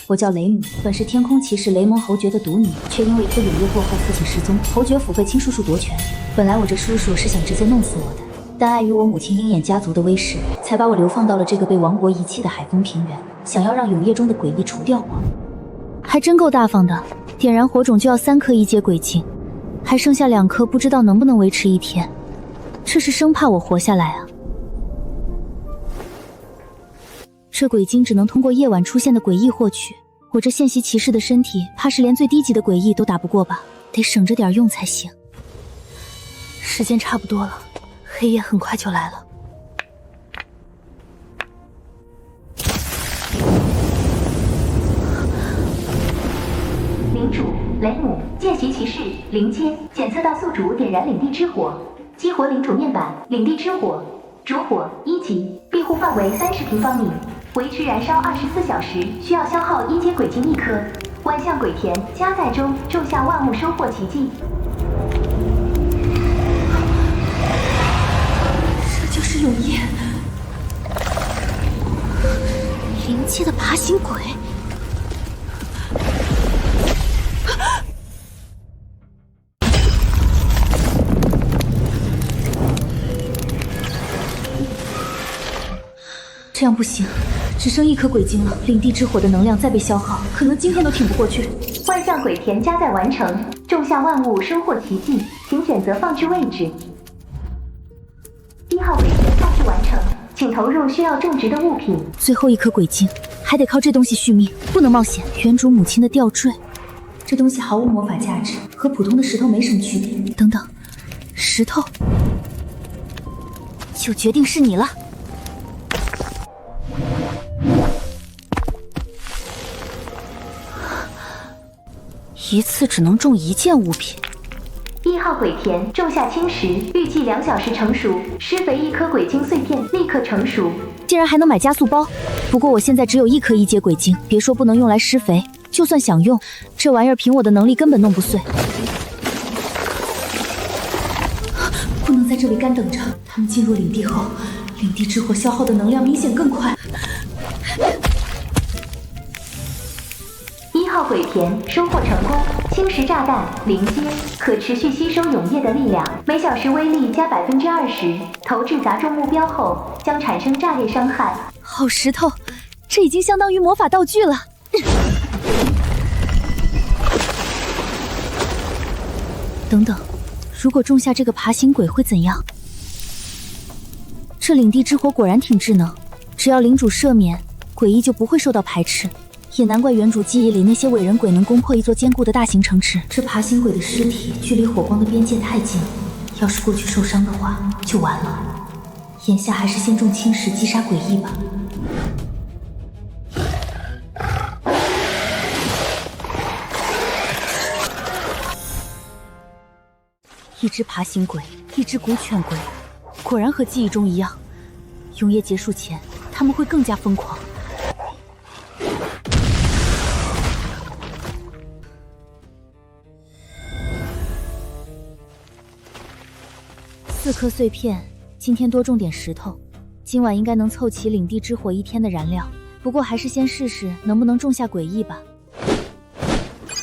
我叫雷姆，本是天空骑士雷蒙侯爵的独女，却因为一个永夜过后父亲失踪，侯爵府被亲叔叔夺权。本来我这叔叔是想直接弄死我的，但碍于我母亲鹰眼家族的威势，才把我流放到了这个被王国遗弃的海风平原，想要让永夜中的诡异除掉我。还真够大方的，点燃火种就要3颗异阶鬼晶，还剩下2颗，不知道能不能维持1天。这是生怕我活下来啊！这鬼晶只能通过夜晚出现的诡异获取，我这见习骑士的身体，怕是连最低级的诡异都打不过吧？得省着点用才行。时间差不多了，黑夜很快就来了。领主雷姆，见习骑士灵阶，检测到宿主点燃领地之火，激活领主面板，领地之火，烛火1级，庇护范围30平方米，维持燃烧24小时，需要消耗1阶鬼晶1颗。万象鬼田加载中，种下万物收获奇迹。这就是永夜，灵界的爬行鬼。这样不行，只剩1颗鬼晶了，领地之火的能量再被消耗，可能今天都挺不过去。万象鬼田加载完成，种下万物收获奇迹，请选择放置位置。1号鬼田放置完成，请投入需要种植的物品。最后1颗鬼晶，还得靠这东西续命，不能冒险。原主母亲的吊坠，这东西毫无魔法价值，和普通的石头没什么区别。等等，石头，就决定是你了。一次只能种1件物品。1号鬼田种下青石，预计2小时成熟，施肥1颗鬼晶碎片，立刻成熟。竟然还能买加速包，不过我现在只有1颗1阶鬼晶，别说不能用来施肥，就算想用，这玩意儿凭我的能力根本弄不碎。不能在这里干等着，他们进入领地后，领地之火消耗的能量明显更快。1号鬼田收获成功，青石炸弹0阶，可持续吸收永夜的力量，每小时威力加20%，投掷砸中目标后将产生炸裂伤害。好石头，这已经相当于魔法道具了。等等，如果种下这个爬行鬼会怎样？这领地之火果然挺智能，只要领主赦免，诡异就不会受到排斥。也难怪原主记忆里那些伟人鬼能攻破一座坚固的大型城池。这爬行鬼的尸体距离火光的边界太近了，要是过去受伤的话就完了。眼下还是先种青石击杀诡异吧。一只爬行鬼，一只古犬鬼，果然和记忆中一样。永夜结束前，他们会更加疯狂。4颗碎片，今天多种点石头，今晚应该能凑齐领地之火1天的燃料。不过还是先试试能不能种下诡异吧。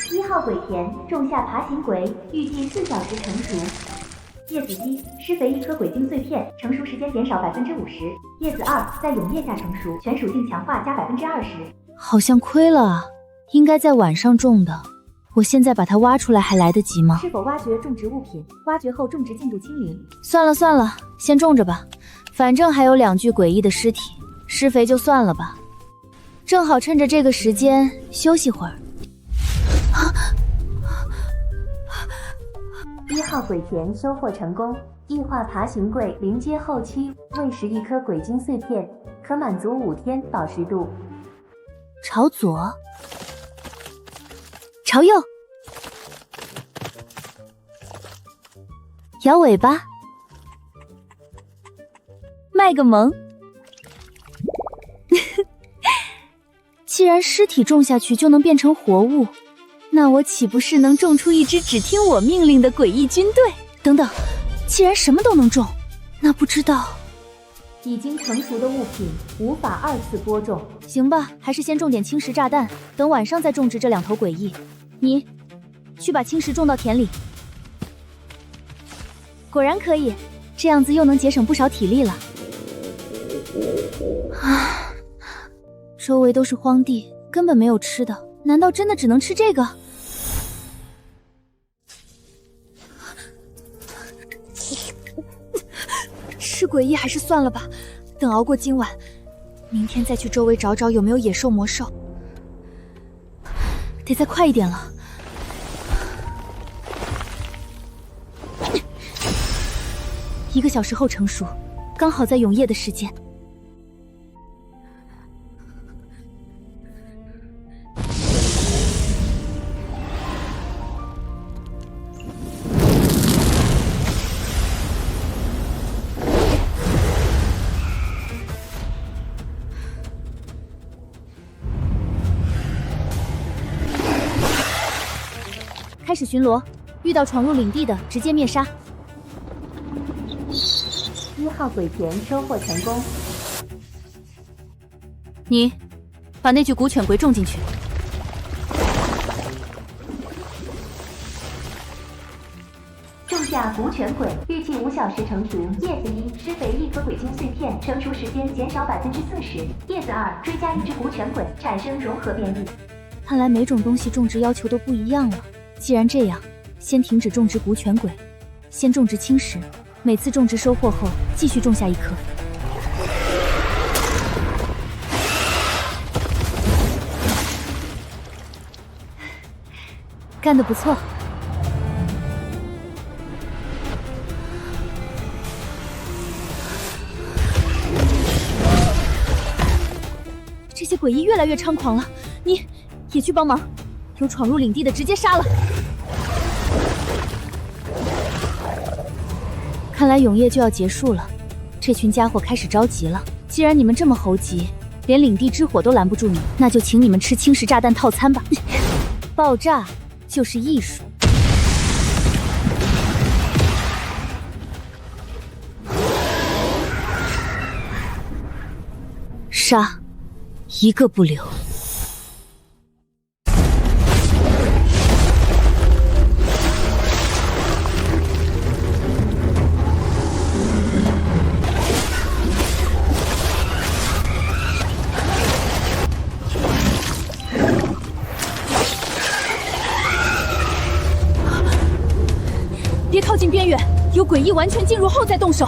1号鬼田种下爬行鬼，预计4小时成熟。叶子1，施肥1颗鬼晶碎片，成熟时间减少50%。叶子2，在永夜下成熟，全属性强化加20%。好像亏了啊，应该在晚上种的。我现在把它挖出来还来得及吗？是否挖掘种植物品？挖掘后种植进度清零。算了算了，先种着吧，反正还有2具诡异的尸体，施肥就算了吧。正好趁着这个时间休息会儿。1号鬼田收获成功，异化爬行鬼0阶后期，喂食1颗鬼晶碎片，可满足5天保持度。朝左，朝右，摇尾巴，卖个萌。既然尸体种下去就能变成活物，那我岂不是能种出一支只听我命令的诡异军队？等等，既然什么都能种，那不知道已经成熟的物品无法二次播种。行吧，还是先种点青石炸弹，等晚上再种植这2头诡异。你去把青石种到田里。果然可以，这样子又能节省不少体力了。啊，周围都是荒地，根本没有吃的，难道真的只能吃这个？吃诡异还是算了吧，等熬过今晚，明天再去周围找找有没有野兽魔兽。得再快一点了。1个小时后成熟，刚好在永夜的时间。开始巡逻，遇到闯入领地的直接灭杀。1号鬼田收获成功。你把那具古犬鬼种进去。种下古犬鬼，预计5小时成熟。叶子1，施肥1颗鬼晶碎片，成熟时间减少40%。叶子2，追加1只古犬鬼，产生融合变异。看来每种东西种植要求都不一样了。既然这样，先停止种植古犬鬼，先种植青石。每次种植收获后，继续种下1颗。干得不错。这些诡异越来越猖狂了，你也去帮忙，有闯入领地的直接杀了。看来永夜就要结束了，这群家伙开始着急了。既然你们这么猴急，连领地之火都拦不住你，那就请你们吃青石炸弹套餐吧。爆炸就是艺术。杀，一个不留。别靠近边缘，有诡异完全进入后再动手。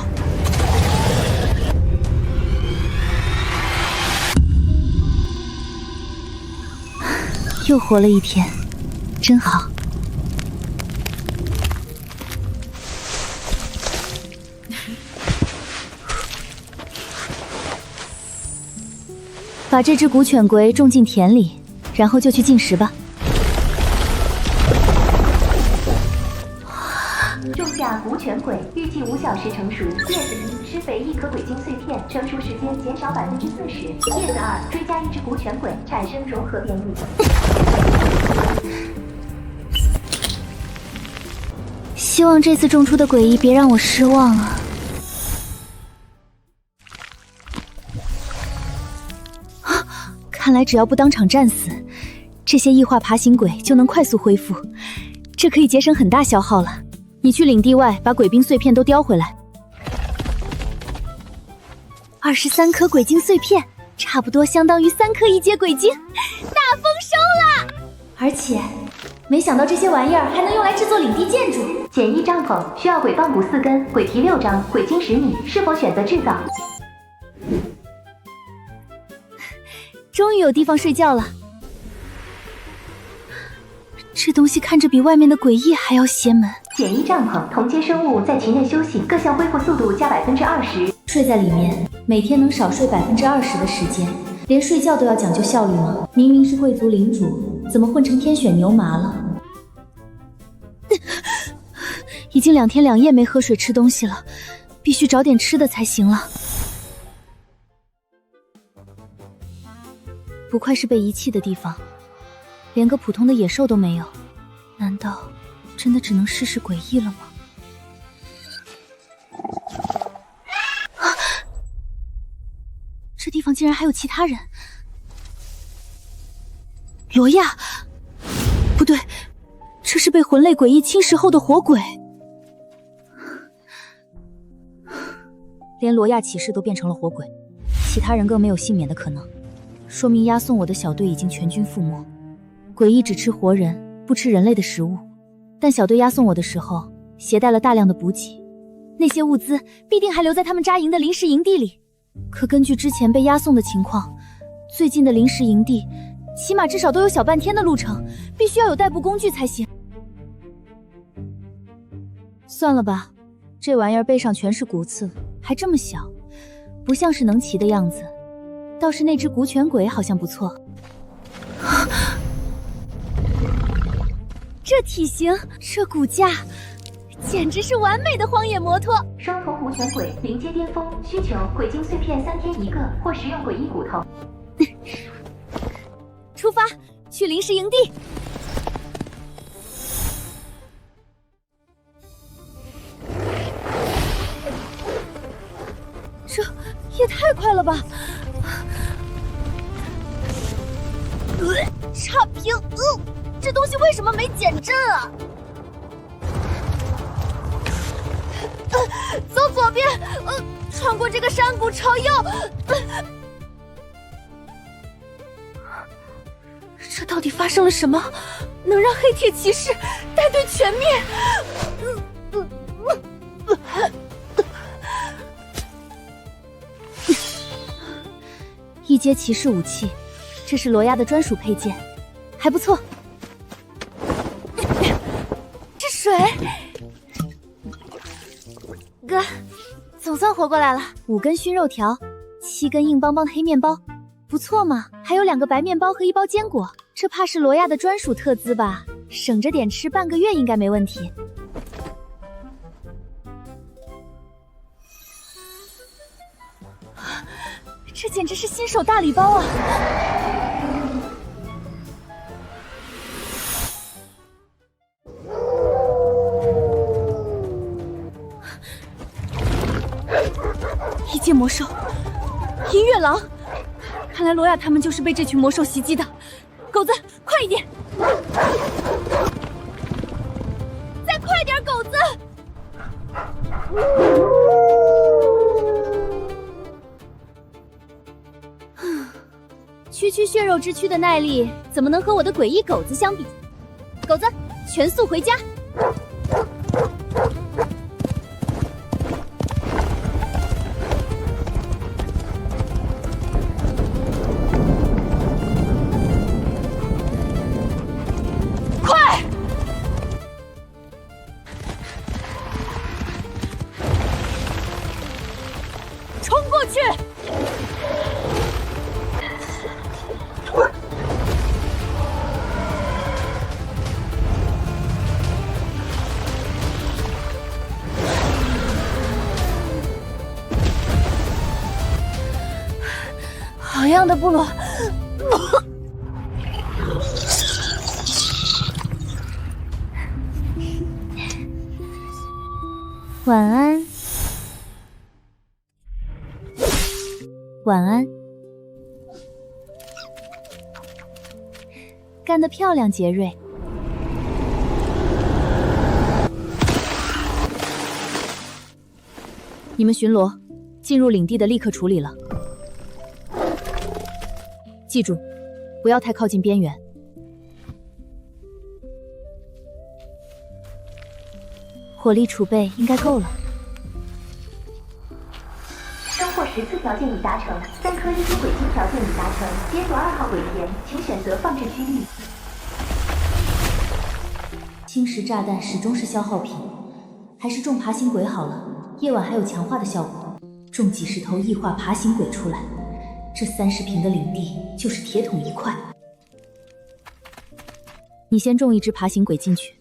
又活了1天，真好。把这只古犬鬼种进田里，然后就去进食吧。种下古犬鬼，预计5小时成熟。叶子1，施肥1颗鬼晶碎片，成熟时间减少40%。叶子2，追加1只古犬鬼，产生融合变异。希望这次种出的诡异别让我失望啊！看来只要不当场战死，这些异化爬行鬼就能快速恢复，这可以节省很大消耗了。你去领地外把鬼兵碎片都叼回来。23颗鬼晶碎片，差不多相当于3颗1阶鬼晶，大丰收了！而且，没想到这些玩意儿还能用来制作领地建筑。简易帐篷需要鬼棒骨4根，鬼皮6张，鬼晶10米，是否选择制造？终于有地方睡觉了。这东西看着比外面的诡异还要邪门。简易帐篷，同阶生物在其内休息，各项恢复速度加20%。睡在里面，每天能少睡20%的时间，连睡觉都要讲究效率吗？明明是贵族领主，怎么混成天选牛麻了？已经2天2夜没喝水吃东西了，必须找点吃的才行了。不愧是被遗弃的地方，连个普通的野兽都没有，难道真的只能试试诡异了吗？上竟然还有其他人。罗亚，不对，这是被魂类诡异侵蚀后的活鬼。连罗亚骑士都变成了活鬼，其他人更没有幸免的可能，说明押送我的小队已经全军覆没。诡异只吃活人，不吃人类的食物，但小队押送我的时候携带了大量的补给，那些物资必定还留在他们扎营的临时营地里。可根据之前被押送的情况，最近的临时营地起码至少都有小半天的路程，必须要有代步工具才行。算了吧，这玩意儿背上全是骨刺，还这么小，不像是能骑的样子。倒是那只骨犬鬼好像不错。这体型，这骨架，简直是完美的荒野摩托。双头骨犬鬼临阶巅峰，需求鬼精碎片3天1个，或食用诡异骨头。出发，去临时营地。这也太快了吧！差评，这东西为什么没减震啊？走左边，穿过这个山谷朝右。这到底发生了什么，能让黑铁骑士带队全灭？一阶骑士武器，这是罗亚的专属配件，还不错。这水，哥，总算活过来了。5根熏肉条，7根硬邦邦的黑面包，不错嘛。还有2个白面包和1包坚果，这怕是罗亚的专属特资吧？省着点吃，半个月应该没问题。这简直是新手大礼包啊！一阶魔兽，银月狼，看来罗亚他们就是被这群魔兽袭击的。狗子，快一点！再快点，狗子！区区血肉之躯的耐力，怎么能和我的诡异狗子相比？狗子，全速回家！快！冲过去！好样的，部落！晚安，晚安。干得漂亮，杰瑞。你们巡逻，进入领地的立刻处理了。记住，不要太靠近边缘。火力储备应该够了。收获10次条件已达成，3颗1级鬼晶条件已达成，解锁2号鬼田，请选择放置区域。侵蚀炸弹始终是消耗品，还是种爬行鬼好了，夜晚还有强化的效果。种几10头异化爬行鬼出来。这30平的领地就是铁桶一块。你先种1只爬行鬼进去，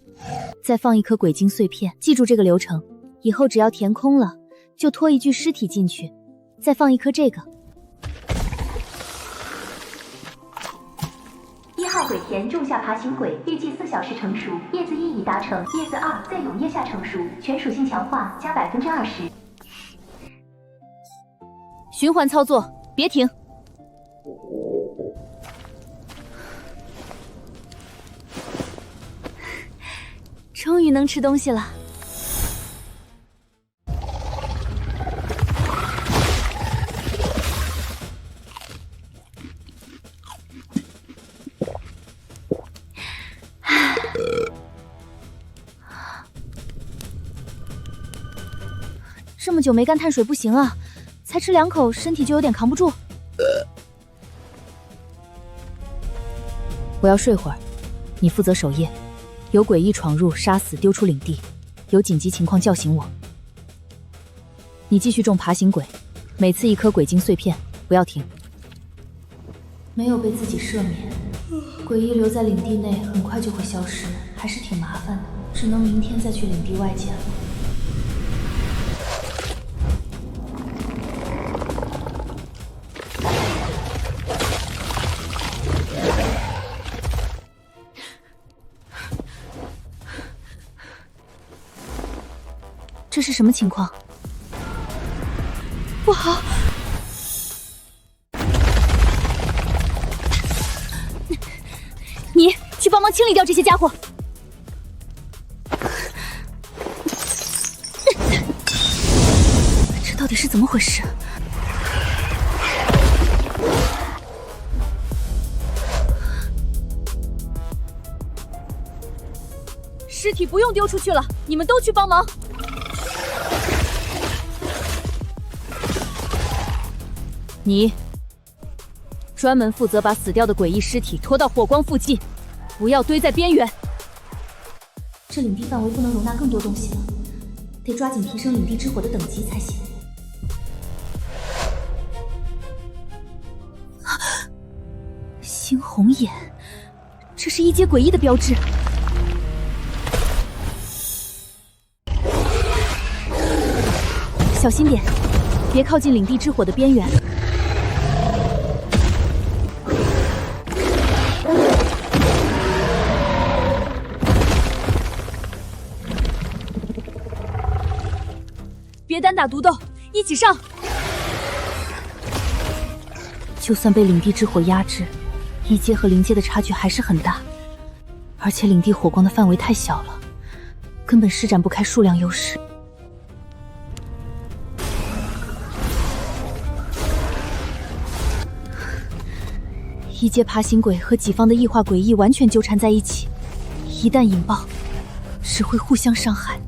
再放1颗鬼晶碎片，记住这个流程。以后只要填空了，就拖1具尸体进去，再放1颗这个。1号鬼田种下爬行鬼，预计4小时成熟。叶子1已达成，叶子2在永叶下成熟，全属性强化加20%。循环操作，别停。终于能吃东西了。这么久没干碳水不行啊，才吃2口，身体就有点扛不住。我要睡会儿，你负责守夜。有诡异闯入，杀死丢出领地，有紧急情况叫醒我。你继续种爬行鬼，每次1颗鬼晶碎片，不要停。没有被自己赦免，诡异留在领地内很快就会消失，还是挺麻烦的，只能明天再去领地外捡了。这是什么情况？不好！你去帮忙清理掉这些家伙。这到底是怎么回事？尸体不用丢出去了，你们都去帮忙。你专门负责把死掉的诡异尸体拖到火光附近，不要堆在边缘。这领地范围不能容纳更多东西了，得抓紧提升领地之火的等级才行。猩红眼，这是1阶诡异的标志。小心点，别靠近领地之火的边缘。别单打独斗，一起上！就算被领地之火压制，1阶和0阶的差距还是很大，而且领地火光的范围太小了，根本施展不开数量优势。1阶爬行鬼和己方的异化诡异完全纠缠在一起，一旦引爆，只会互相伤害。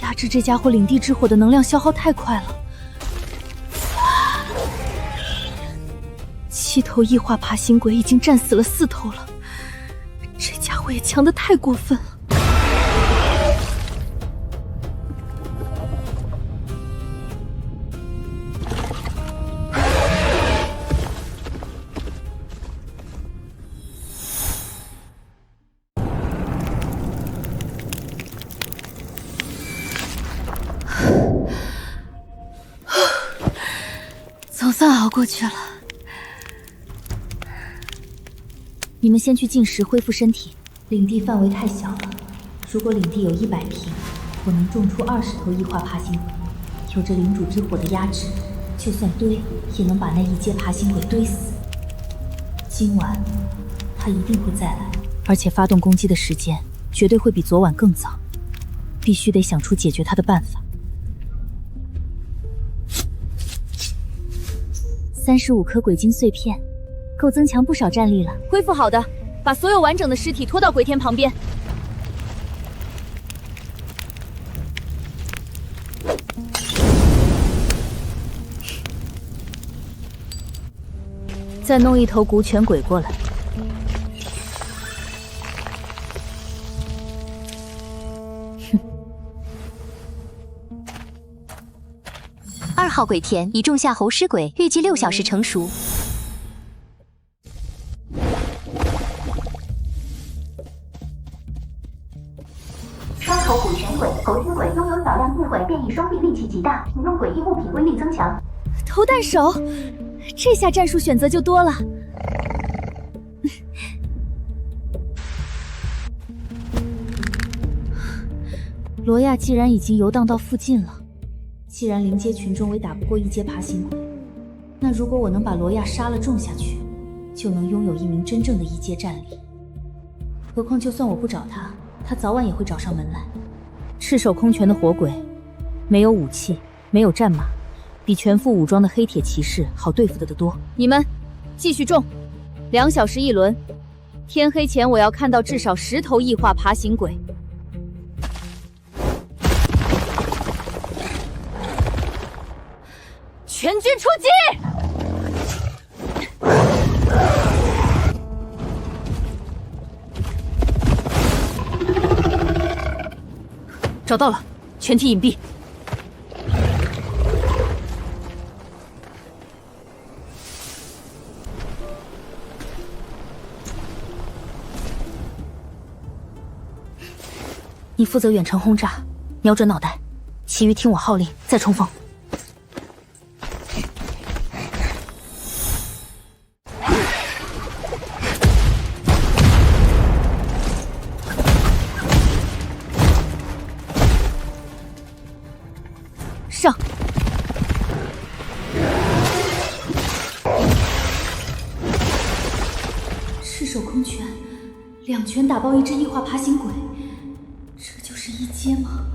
压制这家伙领地之火的能量消耗太快了。7头异化爬行鬼已经战死了4头了，这家伙也强得太过分了。总算熬过去了。你们先去进食恢复身体。领地范围太小了，如果领地有100平，我能种出20头异化爬行鬼。有着领主之火的压制，就算堆也能把那1阶爬行鬼堆死。今晚他一定会再来，而且发动攻击的时间绝对会比昨晚更早，必须得想出解决他的办法。35颗鬼晶碎片，够增强不少战力了。恢复好的，把所有完整的尸体拖到鬼天旁边。再弄1头骨犬鬼过来。2号鬼田已种下猴尸鬼，预计6小时成熟。双头骨犬鬼、猴尸鬼拥有少量智慧，变异双臂，力气极大，使用诡异物品威力增强。投弹手，这下战术选择就多了。罗亚既然已经游荡到附近了，既然灵阶群中为打不过一阶爬行鬼，那如果我能把罗亚杀了种下去，就能拥有一名真正的一阶战力。何况就算我不找他，他早晚也会找上门来。赤手空拳的火鬼，没有武器，没有战马，比全副武装的黑铁骑士好对付得多。你们继续种，2小时一轮，天黑前我要看到至少10头异化爬行鬼。全军出击！找到了，全体隐蔽。你负责远程轰炸，瞄准脑袋，其余听我号令，再冲锋。上！赤手空拳，2拳打爆一只异化爬行鬼，这就是一阶吗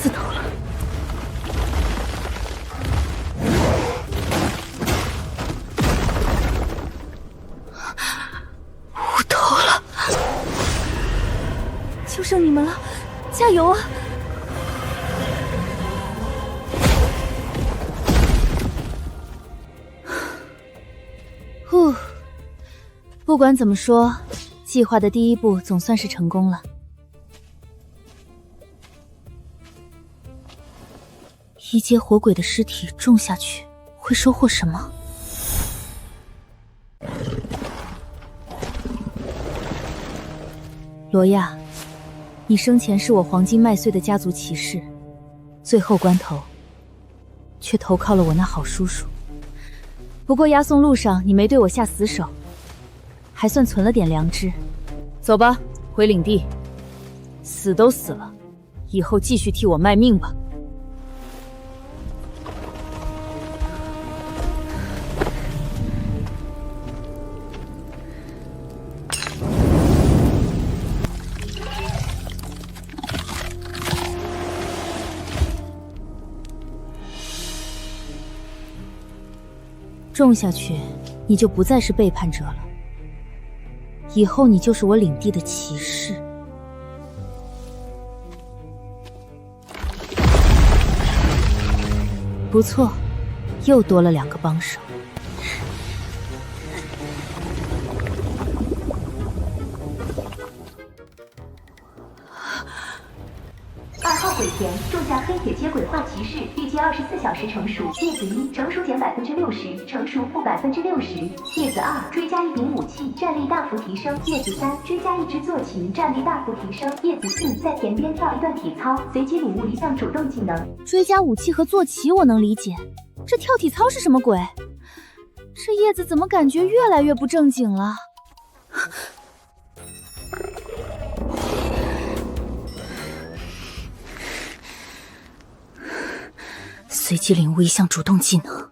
？4头了。5头了，就剩你们了，加油啊！不管怎么说，计划的第一步总算是成功了。一阶火鬼的尸体种下去，会收获什么？罗亚，你生前是我黄金麦穗的家族骑士，最后关头却投靠了我那好叔叔。不过押送路上你没对我下死手，还算存了点良知。走吧，回领地。死都死了，以后继续替我卖命吧。种下去，你就不再是背叛者了。以后你就是我领地的骑士。不错，又多了2个帮手。2号鬼田种下黑铁接轨化骑士，预计24小时成熟。叶子1成熟减60%，成熟负60%。叶子2追加1柄武器，战力大幅提升。叶子3追加1只坐骑，战力大幅提升。叶子4在田边跳一段体操，随即领悟一项主动技能。追加武器和坐骑我能理解，这跳体操是什么鬼？这叶子怎么感觉越来越不正经了？随即领悟一项主动技能，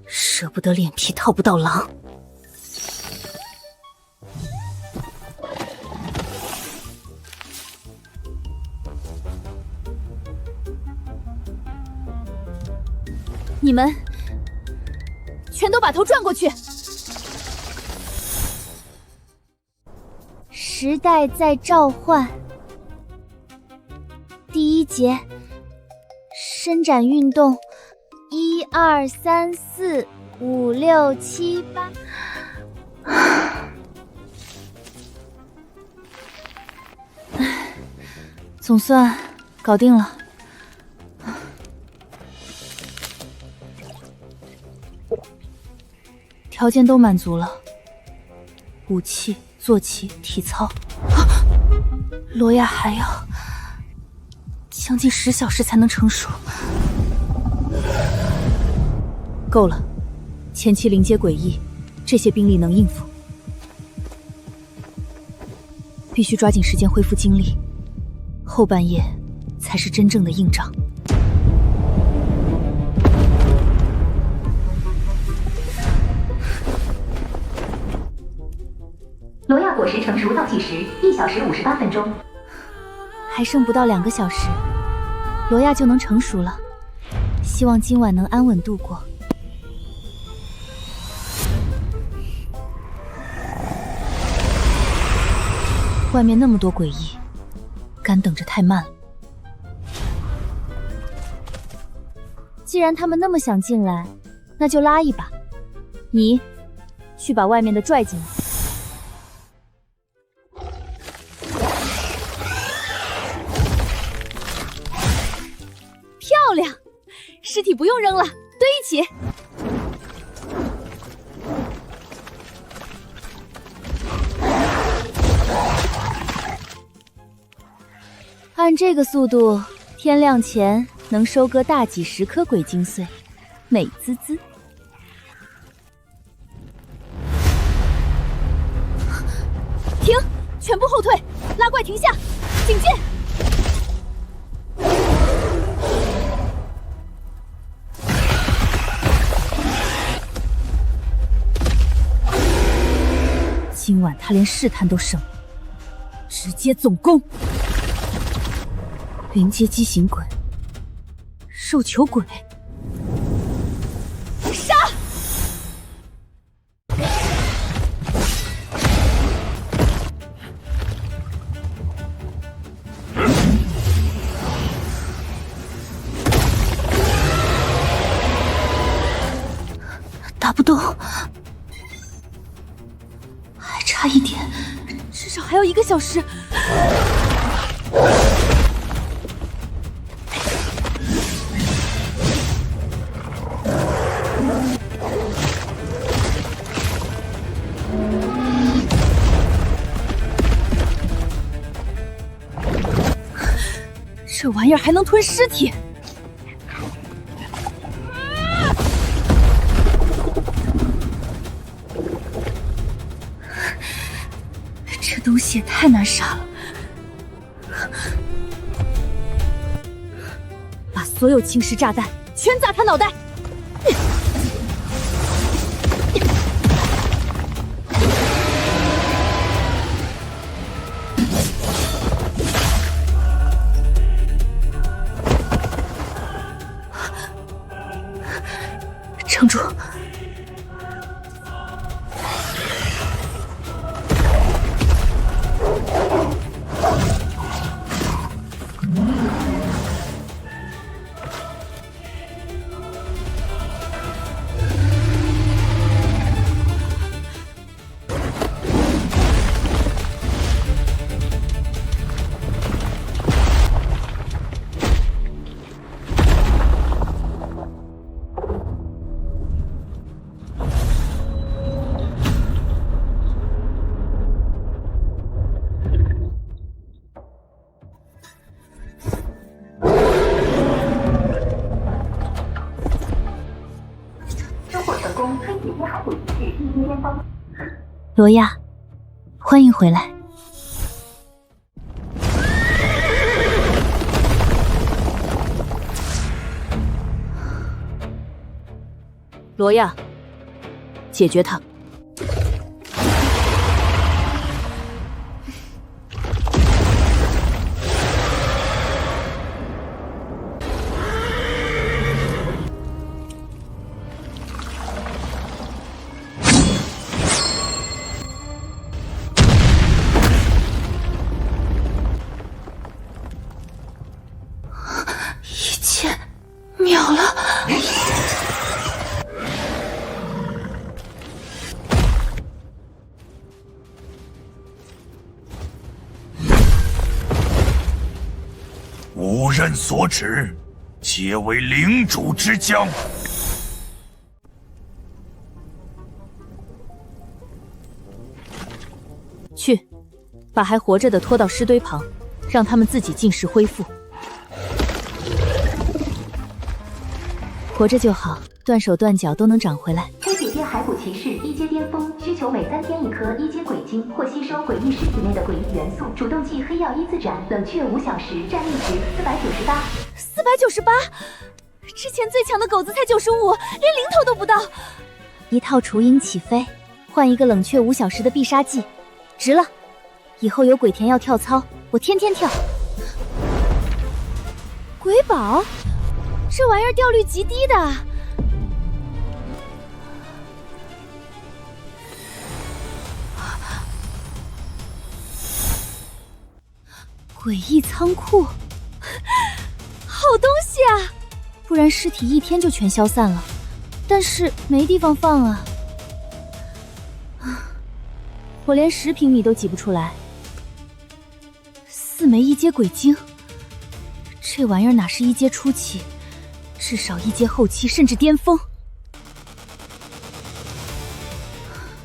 舍不得脸皮套不到狼。你们全都把头转过去。时代在召唤，第1节。伸展运动，1、2、3、4、5、6、7、8。总算搞定了。条件都满足了，武器、坐骑、体操。罗亚还要将近10小时才能成熟。够了，前期临街诡异，这些兵力能应付。必须抓紧时间恢复精力，后半夜才是真正的硬仗。罗亚果实成熟倒计时1小时58分钟，还剩不到2个小时，罗亚就能成熟了。希望今晚能安稳度过。外面那么多诡异，干等着太慢了。既然他们那么想进来，那就拉一把。你去把外面的拽进来。漂亮，尸体不用扔了，堆一起。按这个速度，天亮前能收割大几10颗鬼精髓，美滋滋。停！全部后退，拉怪停下，警戒！今晚他连试探都省了，直接总攻！临街畸形鬼，肉球鬼，杀！打不动，还差一点，至少还有1个小时。这玩意儿还能吞尸体？这东西也太难杀了！把所有侵蚀炸弹全砸他脑袋！撑住！罗亚，欢迎回来。罗亚，解决他。秒了！吾任所指，皆为领主之将。去，把还活着的拖到尸堆旁，让他们自己进食恢复。活着就好，断手断脚都能长回来。黑铁巅骸骨骑士一阶巅峰，需求每3天1颗一阶鬼晶，或吸收诡异尸体内的诡异元素。主动技黑曜一字斩，冷却5小时，战力值498。498，之前最强的狗子才95，连零头都不到。一套雏鹰起飞，换一个冷却5小时的必杀技，值了。以后有鬼田要跳操，我天天跳。鬼宝，这玩意儿掉率极低的。诡异仓库，好东西啊！不然尸体1天就全消散了，但是没地方放啊。我连10平米都挤不出来。4枚1阶鬼晶，这玩意儿哪是1阶初期，至少1阶后期甚至巅峰。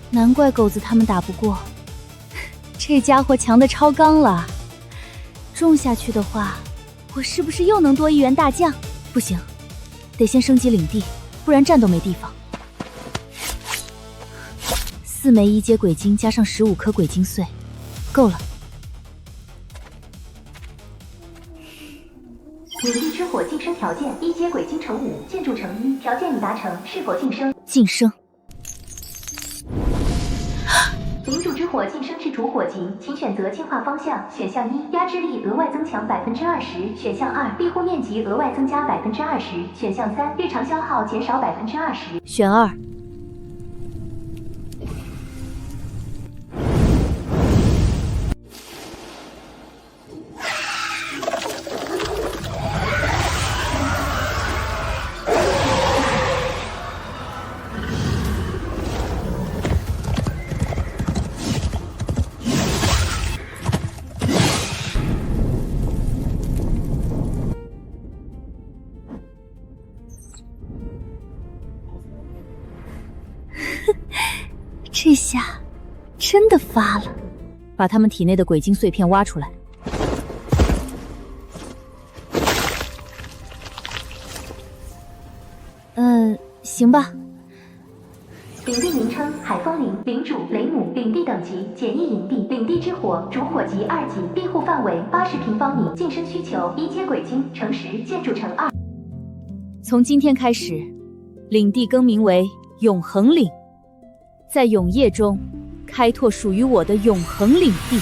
难怪狗子他们打不过，这家伙强的超纲了。种下去的话，我是不是又能多1员大将？不行，得先升级领地，不然战斗没地方。4枚1阶鬼晶加上15颗鬼晶碎，够了。领地之火晋升条件：1阶鬼晶乘5，建筑乘1，条件已达成，是否晋升？晋升。领主之火晋升至主火级，请选择进化方向。选项1，压制力额外增强20%；选项2，庇护面积额外增加20%；选项3，日常消耗减少20%。选2。这下真的发了，把他们体内的鬼晶碎片挖出来。行吧。领地名称：海风林，领主雷姆，领地等级：简易营地，领地之火，主火级2级，庇护范围80平方米，晋升需求1阶鬼晶乘10，建筑乘2。从今天开始，领地更名为永恒岭。在永夜中开拓属于我的永恒领地。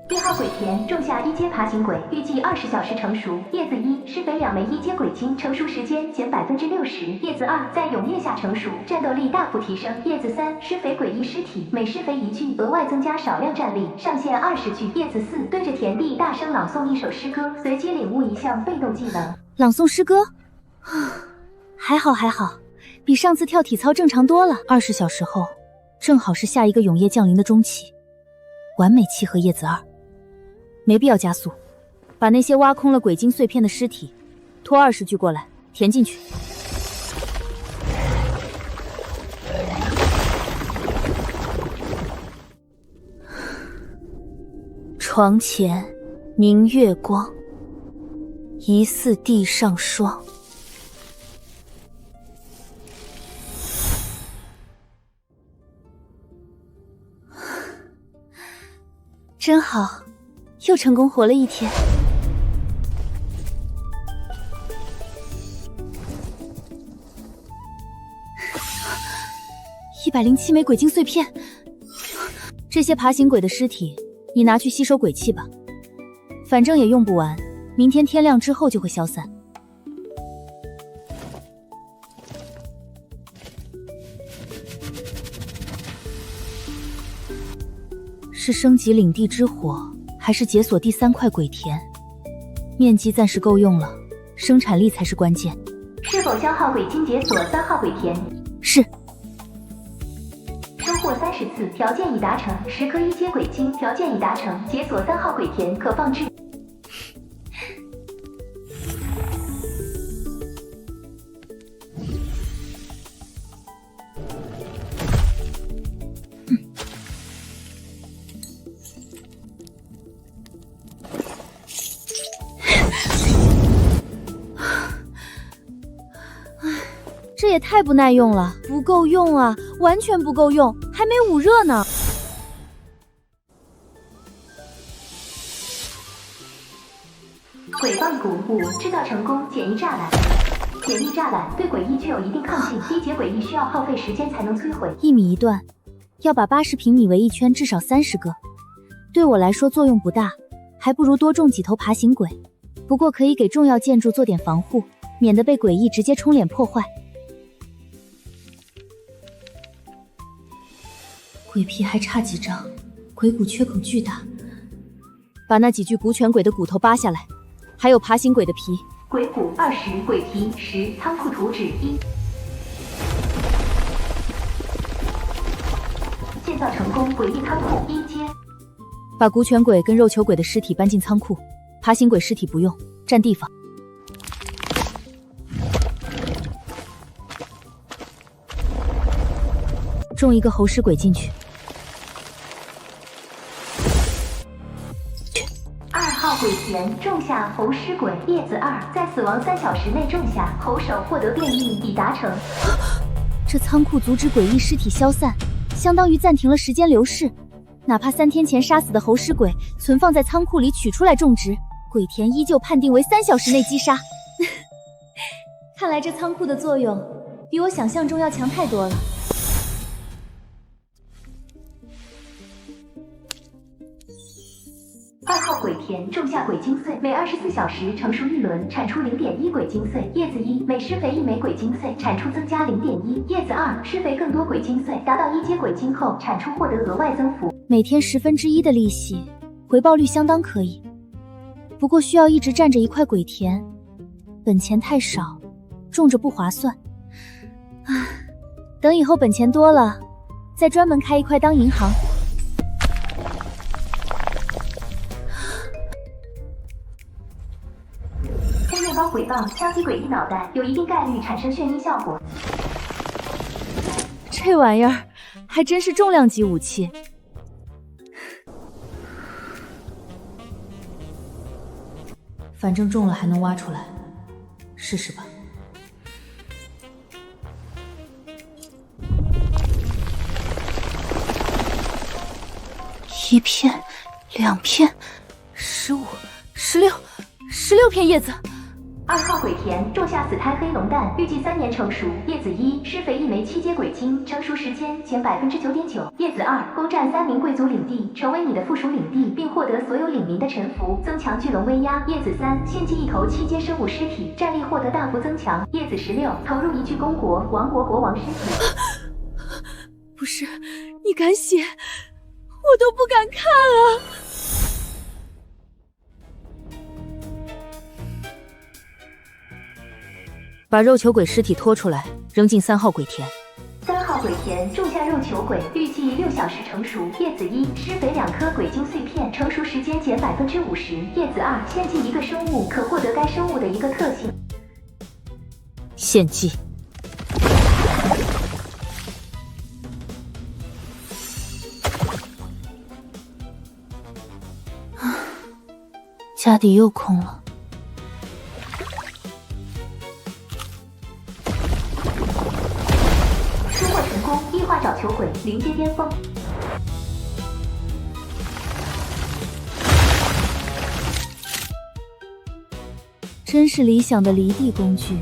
1号鬼田种下1阶爬行鬼，预计20小时成熟。叶子1，施肥2枚1阶鬼晶，成熟时间减60%。叶子2，在永夜下成熟，战斗力大幅提升。叶子3，施肥诡异尸体，每施肥1具，额外增加少量战力，上限20具。叶子4，对着田地大声朗诵一首诗歌，随机领悟一项被动技能。朗诵诗歌，还好，比上次跳体操正常多了。20小时后，正好是下一个永夜降临的中期，完美契合叶子2。没必要加速，把那些挖空了鬼晶碎片的尸体拖20具过来，填进去。床前明月光，疑似地上霜。真好，又成功活了1天。107枚鬼晶碎片，这些爬行鬼的尸体，你拿去吸收鬼气吧，反正也用不完，明天天亮之后就会消散。是升级领地之火，还是解锁第3块鬼田？面积暂时够用了，生产力才是关键。是否消耗鬼晶解锁3号鬼田？是。收获30次，条件已达成，10颗1阶鬼晶，条件已达成，解锁3号鬼田，可放置。这也太不耐用了，不够用啊，完全不够用，还没捂热呢。鬼棒谷5制造成功，简易栅栏。简易栅栏对诡异具有一定抗性，低阶诡异需要耗费时间才能摧毁。1米一段，要把80平米围一圈，至少30个。对我来说作用不大，还不如多种几头爬行鬼。不过可以给重要建筑做点防护，免得被诡异直接冲脸破坏。鬼皮还差几张，鬼骨缺口巨大。把那几具古犬鬼的骨头扒下来，还有爬行鬼的皮。鬼骨20，鬼皮10，仓库图纸1。建造成功，诡异仓库1阶。把古犬鬼跟肉球鬼的尸体搬进仓库，爬行鬼尸体不用，占地方。种一个猴尸鬼进去。2号鬼田种下猴尸鬼叶子2，在死亡3小时内种下，猴手获得变异已达成。这仓库阻止诡异尸体消散，相当于暂停了时间流逝。哪怕3天前杀死的猴尸鬼存放在仓库里取出来种植，鬼田依旧判定为3小时内击杀。看来这仓库的作用比我想象中要强太多了。2号鬼田种下鬼精碎，每24小时成熟1轮，产出0.1鬼精碎。叶子1，每施肥1枚鬼精碎，产出增加0.1。叶子2，施肥更多鬼精碎，达到1阶鬼精后，产出获得额外增幅。每天1/10的利息，回报率相当可以。不过需要一直占着一块鬼田，本钱太少，种着不划算。啊，等以后本钱多了，再专门开一块当银行。将面包鬼棒枪击诡异脑袋，有一定概率产生眩晕效果。这玩意儿还真是重量级武器。反正中了还能挖出来，试试吧。1片、2片、15、16片叶子。2号鬼田种下死胎黑龙蛋，预计3年成熟。叶子1，施肥1枚7阶鬼精，成熟时间减9.9%。叶子2，攻占3名贵族领地，成为你的附属领地，并获得所有领民的臣服，增强巨龙威压。叶子3，献祭1头7阶生物尸体，战力获得大幅增强。叶子16，投入1具公国王国国王尸体。不是，你敢写，我都不敢看啊！把肉球鬼尸体拖出来，扔进3号鬼田。3号鬼田种下肉球鬼，预计6小时成熟。叶子1，施肥2颗鬼精碎片，成熟时间减50%。叶子2，献祭1个生物，可获得该生物的一个特性。献祭。家底又空了。收获成功，异化找球鬼临阶巅峰。真是理想的离地工具。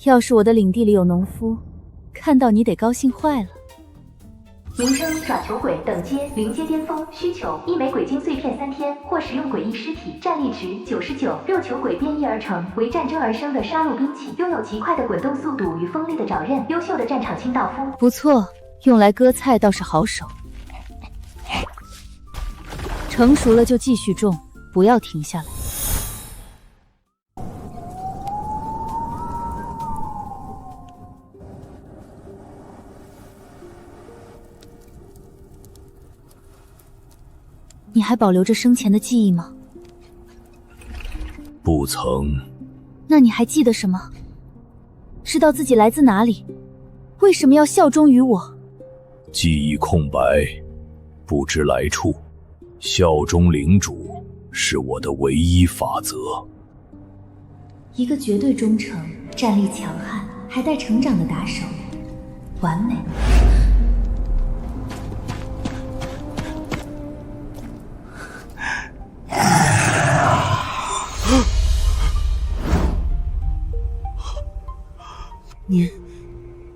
要是我的领地里有农夫，看到你得高兴坏了。名称爪球鬼，等阶临阶巅峰，需求1枚鬼精碎片3天，或使用诡异尸体，战力值99。肉球鬼变异而成，为战争而生的杀戮兵器，拥有极快的滚动速度与锋利的爪刃，优秀的战场清道夫。不错，用来割菜倒是好手。成熟了就继续种，不要停下来。你还保留着生前的记忆吗？不曾。那你还记得什么？知道自己来自哪里？为什么要效忠于我？记忆空白，不知来处。效忠领主是我的唯一法则。一个绝对忠诚、战力强悍，还待成长的打手，完美。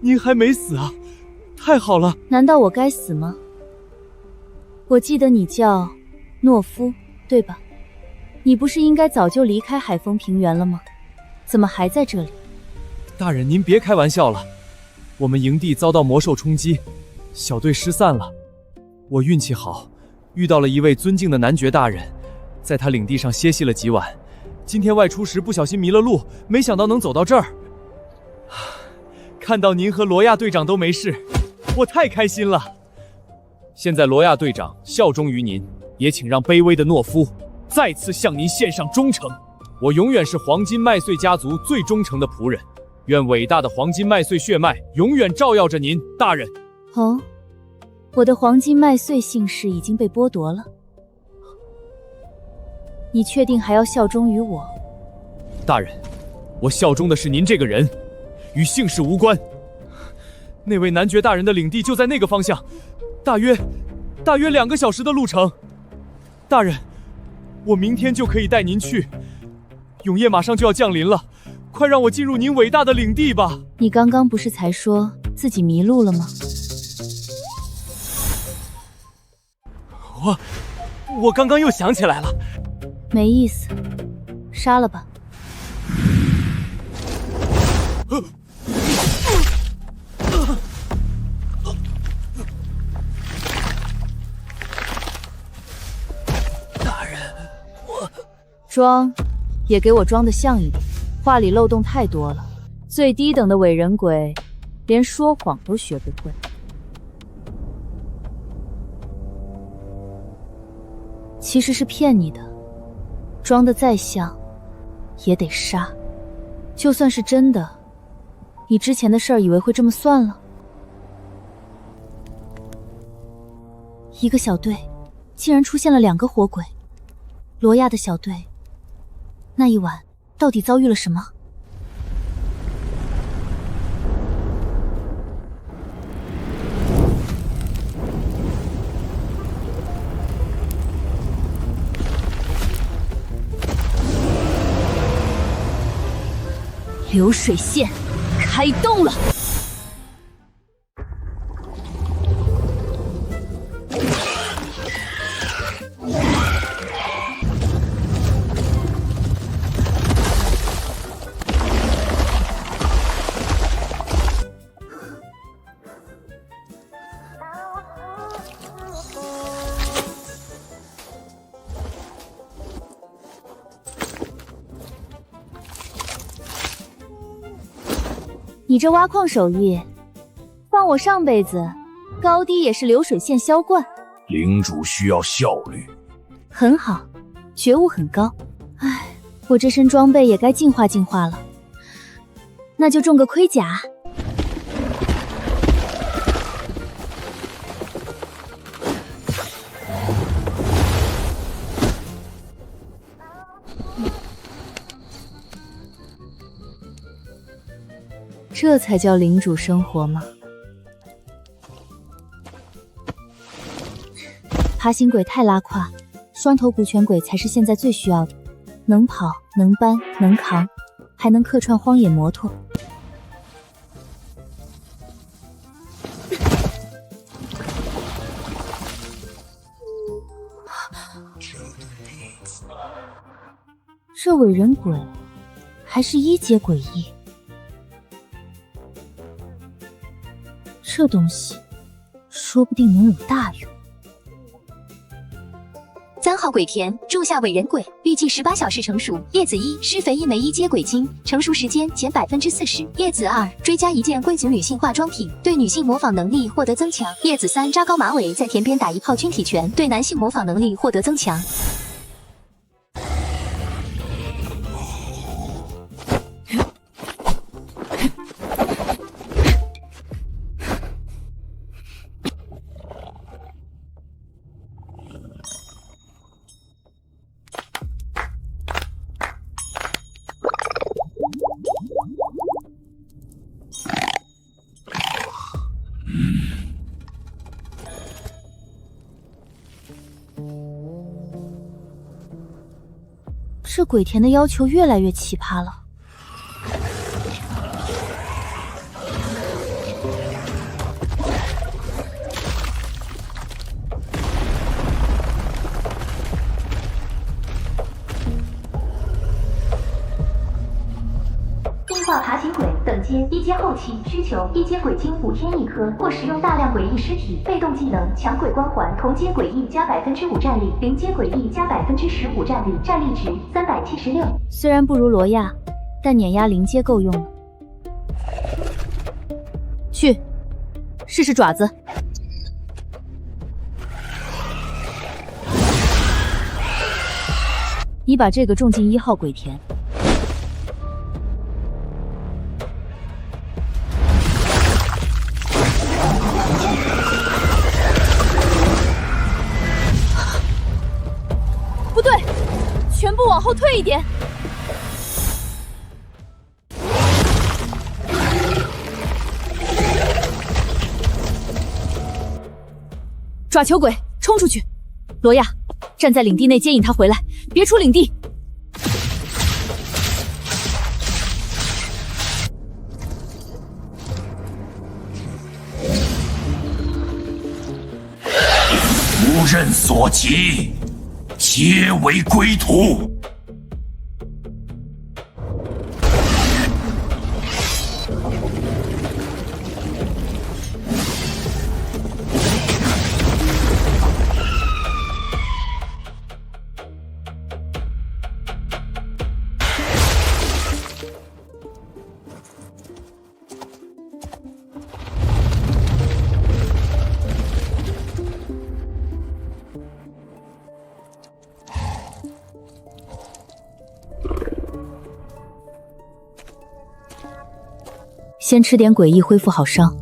您还没死啊？太好了！难道我该死吗？我记得你叫懦夫，对吧？你不是应该早就离开海风平原了吗？怎么还在这里？大人，您别开玩笑了。我们营地遭到魔兽冲击，小队失散了。我运气好，遇到了一位尊敬的男爵大人，在他领地上歇息了几晚。今天外出时不小心迷了路，没想到能走到这儿。看到您和罗亚队长都没事，我太开心了。现在罗亚队长效忠于您，也请让卑微的懦夫再次向您献上忠诚。我永远是黄金麦穗家族最忠诚的仆人，愿伟大的黄金麦穗血脉永远照耀着您，大人。哦，我的黄金麦穗姓氏已经被剥夺了，你确定还要效忠于我？大人，我效忠的是您这个人，与姓氏无关。那位男爵大人的领地就在那个方向，大约2个小时的路程。大人，我明天就可以带您去。永夜马上就要降临了，快让我进入您伟大的领地吧！你刚刚不是才说自己迷路了吗？我刚刚又想起来了。没意思，杀了吧。大人，装也给我装得像一点，话里漏洞太多了。最低等的伪人鬼，连说谎都学不会。其实是骗你的，装得再像，也得杀。就算是真的，你之前的事儿以为会这么算了？一个小队，竟然出现了2个活鬼。罗亚的小队，那一晚到底遭遇了什么？流水线开动了！你这挖矿手艺，放我上辈子，高低也是流水线销冠。领主需要效率。很好，觉悟很高。唉，我这身装备也该进化进化了，那就中个盔甲。这才叫领主生活吗？爬行鬼太拉胯，双头骨拳鬼才是现在最需要的，能跑能搬能扛，还能客串荒野摩托。这伪人鬼还是1阶诡异，这东西说不定能有大用。3号鬼田，注下伪人鬼，预计18小时成熟。叶子1，施肥1枚1阶鬼晶，成熟时间减40%。叶子2，追加1件贵族女性化妆品，对女性模仿能力获得增强。叶子3，扎高马尾，在田边打1炮军体拳，对男性模仿能力获得增强。这鬼田的要求越来越奇葩了。异化爬行鬼等阶一阶后期需求一阶鬼晶5天1颗，或使用大量诡异尸体。被动技能强鬼光环，同阶诡异加5%战力，零阶诡异加15%战力，战力值376。虽然不如罗亚，但碾压零阶够用了。去，试试爪子。你把这个种进1号鬼田。不对，全部往后退一点。爪球鬼，冲出去！罗亚，站在领地内接引他回来，别出领地。无任所及，皆为归途。先吃点诡异恢复好伤。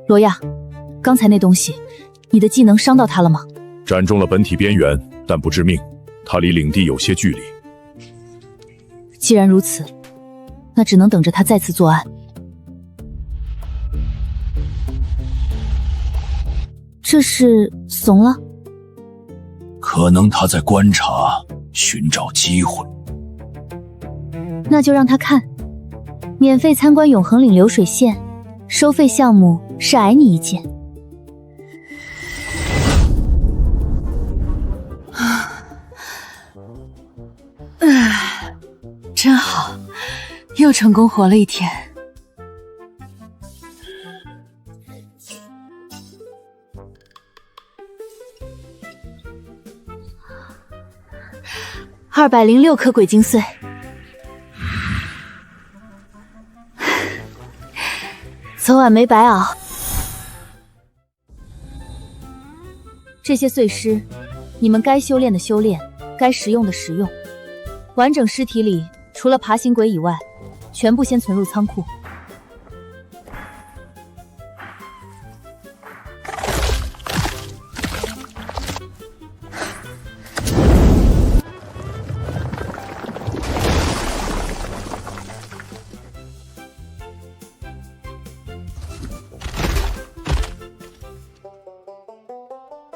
罗亚，刚才那东西，你的技能伤到他了吗？斩中了本体边缘，但不致命。他离领地有些距离。既然如此，那只能等着他再次作案。这是怂了？可能他在观察，寻找机会。那就让他看，免费参观永恒岭流水线，收费项目是矮你一截。真好，又成功活了一天。206颗鬼晶碎，昨晚没白熬。这些碎尸，你们该修炼的修炼，该食用的食用。完整尸体里，除了爬行鬼以外，全部先存入仓库。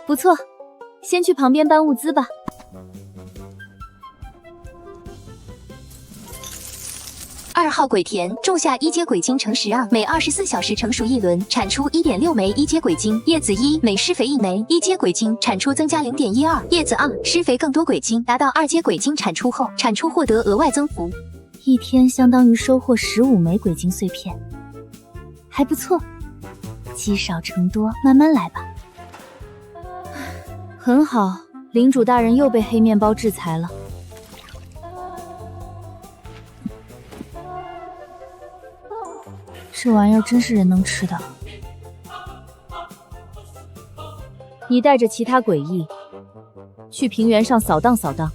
不错，先去旁边搬物资吧。2号鬼田种下一阶鬼晶乘12，每24小时成熟一轮，产出1.6枚一阶鬼晶。叶子1，每施肥1枚一阶鬼晶，产出增加0.12。叶子2，施肥更多鬼晶，达到2阶鬼晶产出后，产出获得额外增幅。一天相当于收获15枚鬼晶碎片，还不错。积少成多，慢慢来吧。很好，领主大人又被黑面包制裁了。这玩意儿真是人能吃的。你带着其他诡异去平原上扫荡扫荡，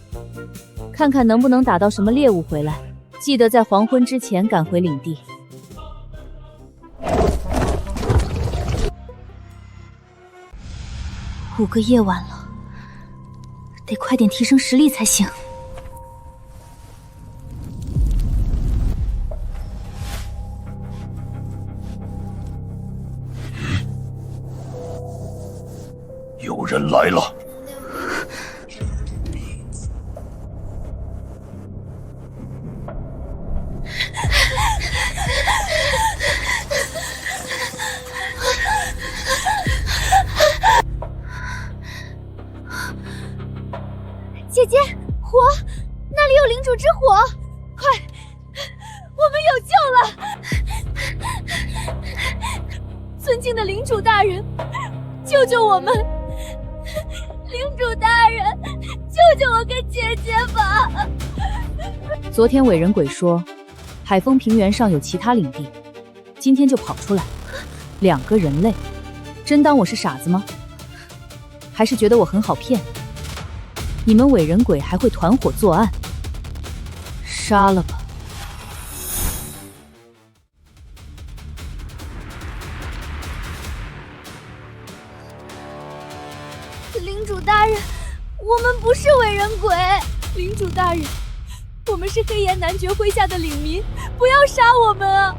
看看能不能打到什么猎物回来。记得在黄昏之前赶回领地。5个夜晚了，得快点提升实力才行。人来了。姐姐，火！那里有领主之火，快，我们有救了！尊敬的领主大人，救救我们！领主大人，救救我跟姐姐吧！昨天伟人鬼说，海风平原上有其他领地，今天就跑出来2个人类，真当我是傻子吗？还是觉得我很好骗？你们伟人鬼还会团伙作案？杀了吧！领主大人，我们不是伟人鬼。领主大人，我们是黑岩男爵麾下的领民，不要杀我们啊！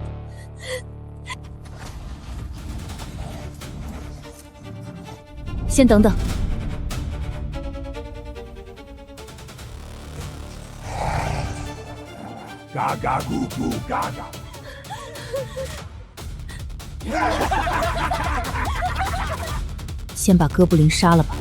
先等等。嘎嘎咕咕嘎嘎。先把哥布林杀了吧。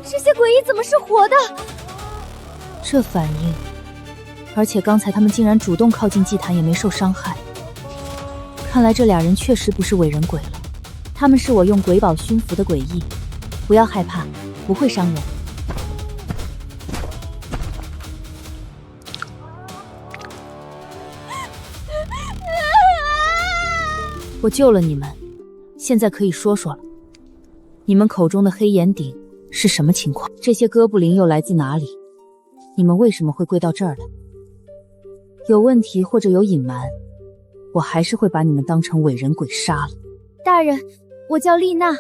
这些诡异怎么是活的？这反应，而且刚才他们竟然主动靠近祭坛也没受伤害。看来这俩人确实不是伟人鬼了，他们是我用鬼宝熏服的诡异。不要害怕，不会伤人。我救了你们，现在可以说说了，你们口中的黑岩鼎是什么情况？这些哥布林又来自哪里？你们为什么会归到这儿来？有问题或者有隐瞒，我还是会把你们当成伟人鬼杀了。大人，我叫丽娜，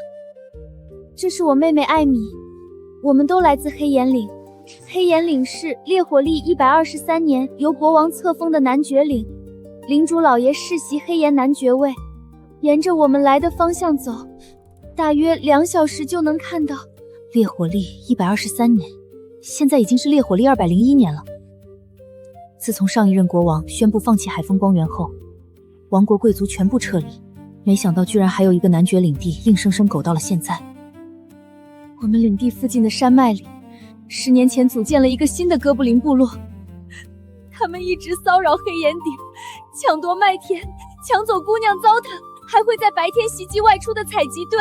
这是我妹妹艾米，我们都来自黑岩岭。黑岩岭是烈火历123年由国王册封的男爵岭，领主老爷世袭黑岩男爵位。沿着我们来的方向走，大约2小时就能看到。烈火历123年，现在已经是烈火历201年了。自从上一任国王宣布放弃海风光源后，王国贵族全部撤离，没想到居然还有一个男爵领地硬生生苟到了现在。我们领地附近的山脉里，10年前组建了一个新的哥布林部落，他们一直骚扰黑岩顶，抢夺麦田，抢走姑娘糟蹋，还会在白天袭击外出的采集队。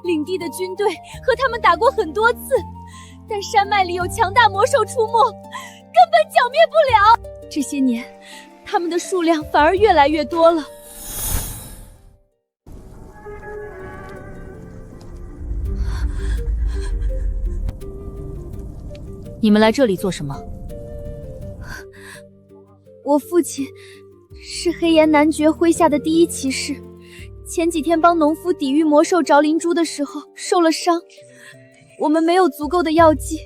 领地的军队和他们打过很多次，但山脉里有强大魔兽出没，根本剿灭不了。这些年，他们的数量反而越来越多了。你们来这里做什么？我父亲是黑岩男爵麾下的第1骑士，前几天帮农夫抵御魔兽着灵珠的时候受了伤，我们没有足够的药剂，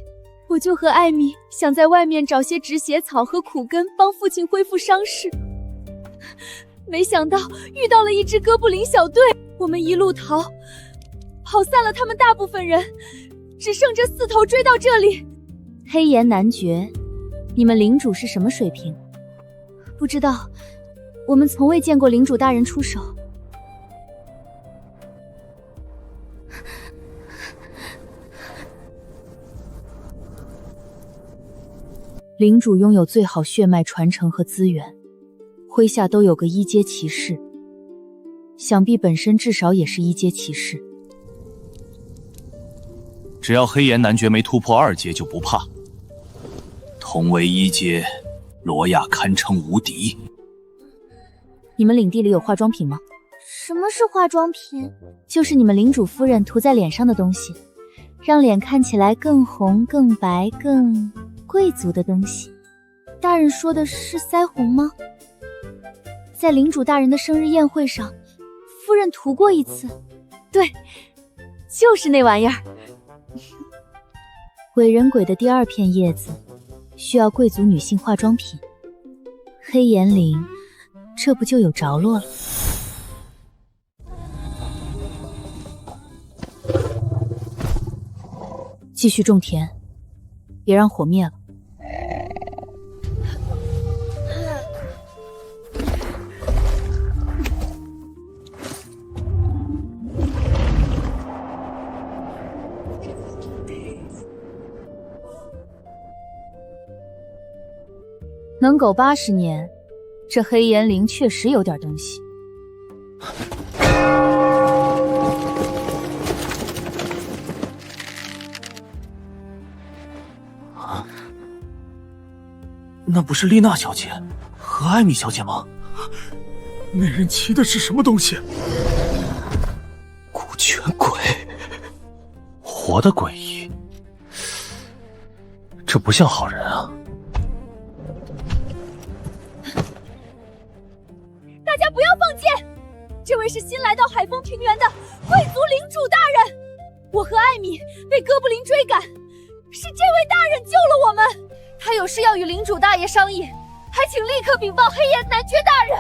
我就和艾米想在外面找些止血草和苦根帮父亲恢复伤势。没想到遇到了一支哥布林小队，我们一路逃，跑散了他们大部分人，只剩这4头追到这里。黑岩男爵，你们领主是什么水平？不知道，我们从未见过领主大人出手。领主拥有最好血脉传承和资源，麾下都有个1阶骑士，想必本身至少也是1阶骑士。只要黑岩男爵没突破2阶就不怕。同为1阶，罗亚堪称无敌。你们领地里有化妆品吗？什么是化妆品？就是你们领主夫人涂在脸上的东西，让脸看起来更红、更白、更贵族的东西。大人说的是腮红吗？在领主大人的生日宴会上，夫人涂过一次。对，就是那玩意儿。鬼人鬼的第二片叶子，需要贵族女性化妆品。黑岩灵，这不就有着落了？继续种田，别让火灭了。能苟80年，这黑岩灵确实有点东西。那不是丽娜小姐和艾米小姐吗？那人骑的是什么东西？古泉鬼，活的诡异，这不像好人啊！大家不要放箭！这位是新来到海风平原的贵族领主大人。我和艾米被哥布林追赶，是这位大人救了我们。他有事要与领主大爷商议，还请立刻禀报黑岩男爵大人。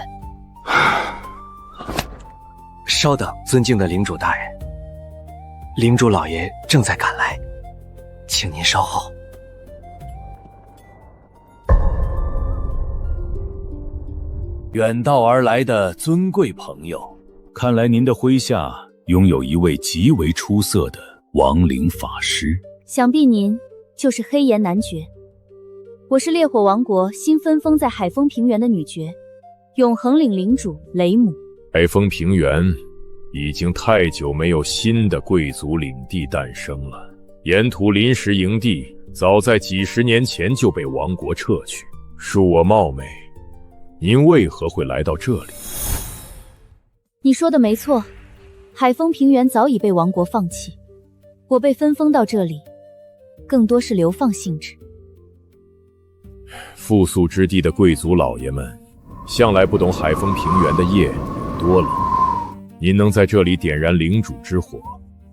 稍等，尊敬的领主大人，领主老爷正在赶来，请您稍后。远道而来的尊贵朋友，看来您的麾下拥有一位极为出色的亡灵法师。想必您就是黑岩男爵。我是烈火王国新分封在海风平原的女爵，永恒岭领主雷姆。海风平原已经太久没有新的贵族领地诞生了，沿途临时营地早在几十年前就被王国撤去。恕我冒昧，您为何会来到这里？你说的没错，海风平原早已被王国放弃，我被分封到这里，更多是流放性质。富庶之地的贵族老爷们向来不懂海风平原的夜有多冷，您能在这里点燃领主之火，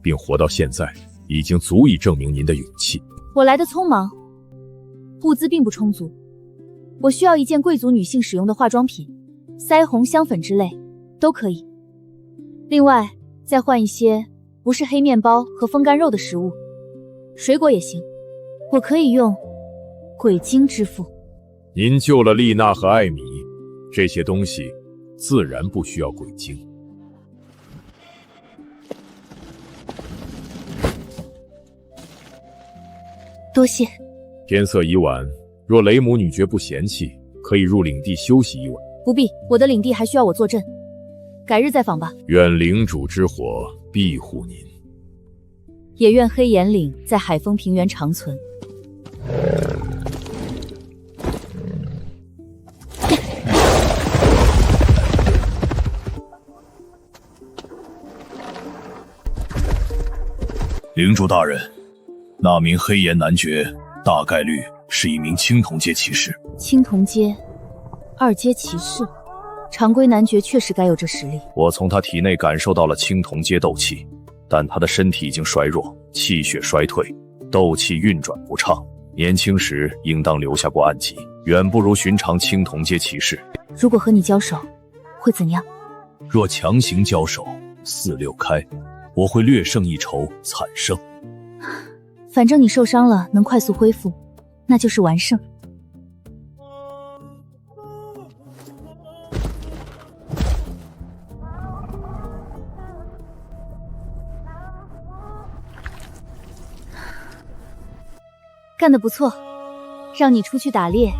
并活到现在，已经足以证明您的勇气。我来的匆忙，物资并不充足，我需要一件贵族女性使用的化妆品，腮红、香粉之类都可以。另外再换一些不是黑面包和风干肉的食物，水果也行。我可以用鬼晶支付。您救了丽娜和艾米，这些东西自然不需要鬼晶。多谢。天色已晚，若雷姆女爵不嫌弃，可以入领地休息一晚。不必，我的领地还需要我坐镇，改日再访吧。愿领主之火庇护您，也愿黑岩岭在海风平原长存。领主大人，那名黑岩男爵大概率是一名青铜阶骑士。青铜阶，2阶骑士，常规男爵确实该有这实力。我从他体内感受到了青铜阶斗气，但他的身体已经衰弱，气血衰退，斗气运转不畅。年轻时应当留下过暗疾，远不如寻常青铜阶骑士。如果和你交手，会怎样？若强行交手，4、6开，我会略胜一筹，惨胜。反正你受伤了，能快速恢复，那就是完胜。干得不错，让你出去打猎，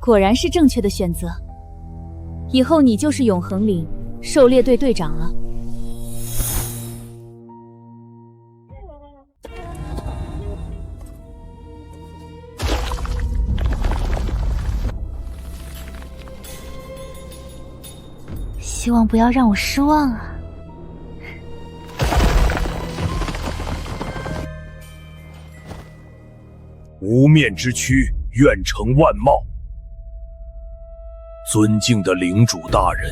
果然是正确的选择。以后你就是永恒岭狩猎队队长了。希望不要让我失望啊！无面之躯，愿成万貌。尊敬的领主大人，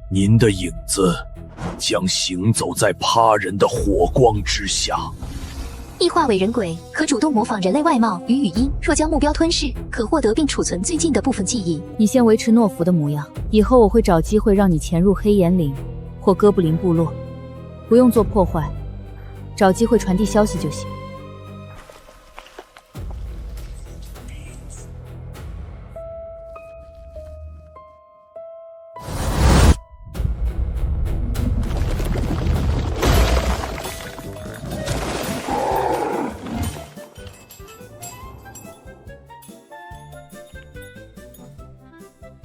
您的影子将行走在他人的火光之下。异化伪人鬼可主动模仿人类外貌与语音，若将目标吞噬，可获得并储存最近的部分记忆。你先维持诺夫的模样，以后我会找机会让你潜入黑岩岭或哥布林部落，不用做破坏，找机会传递消息就行。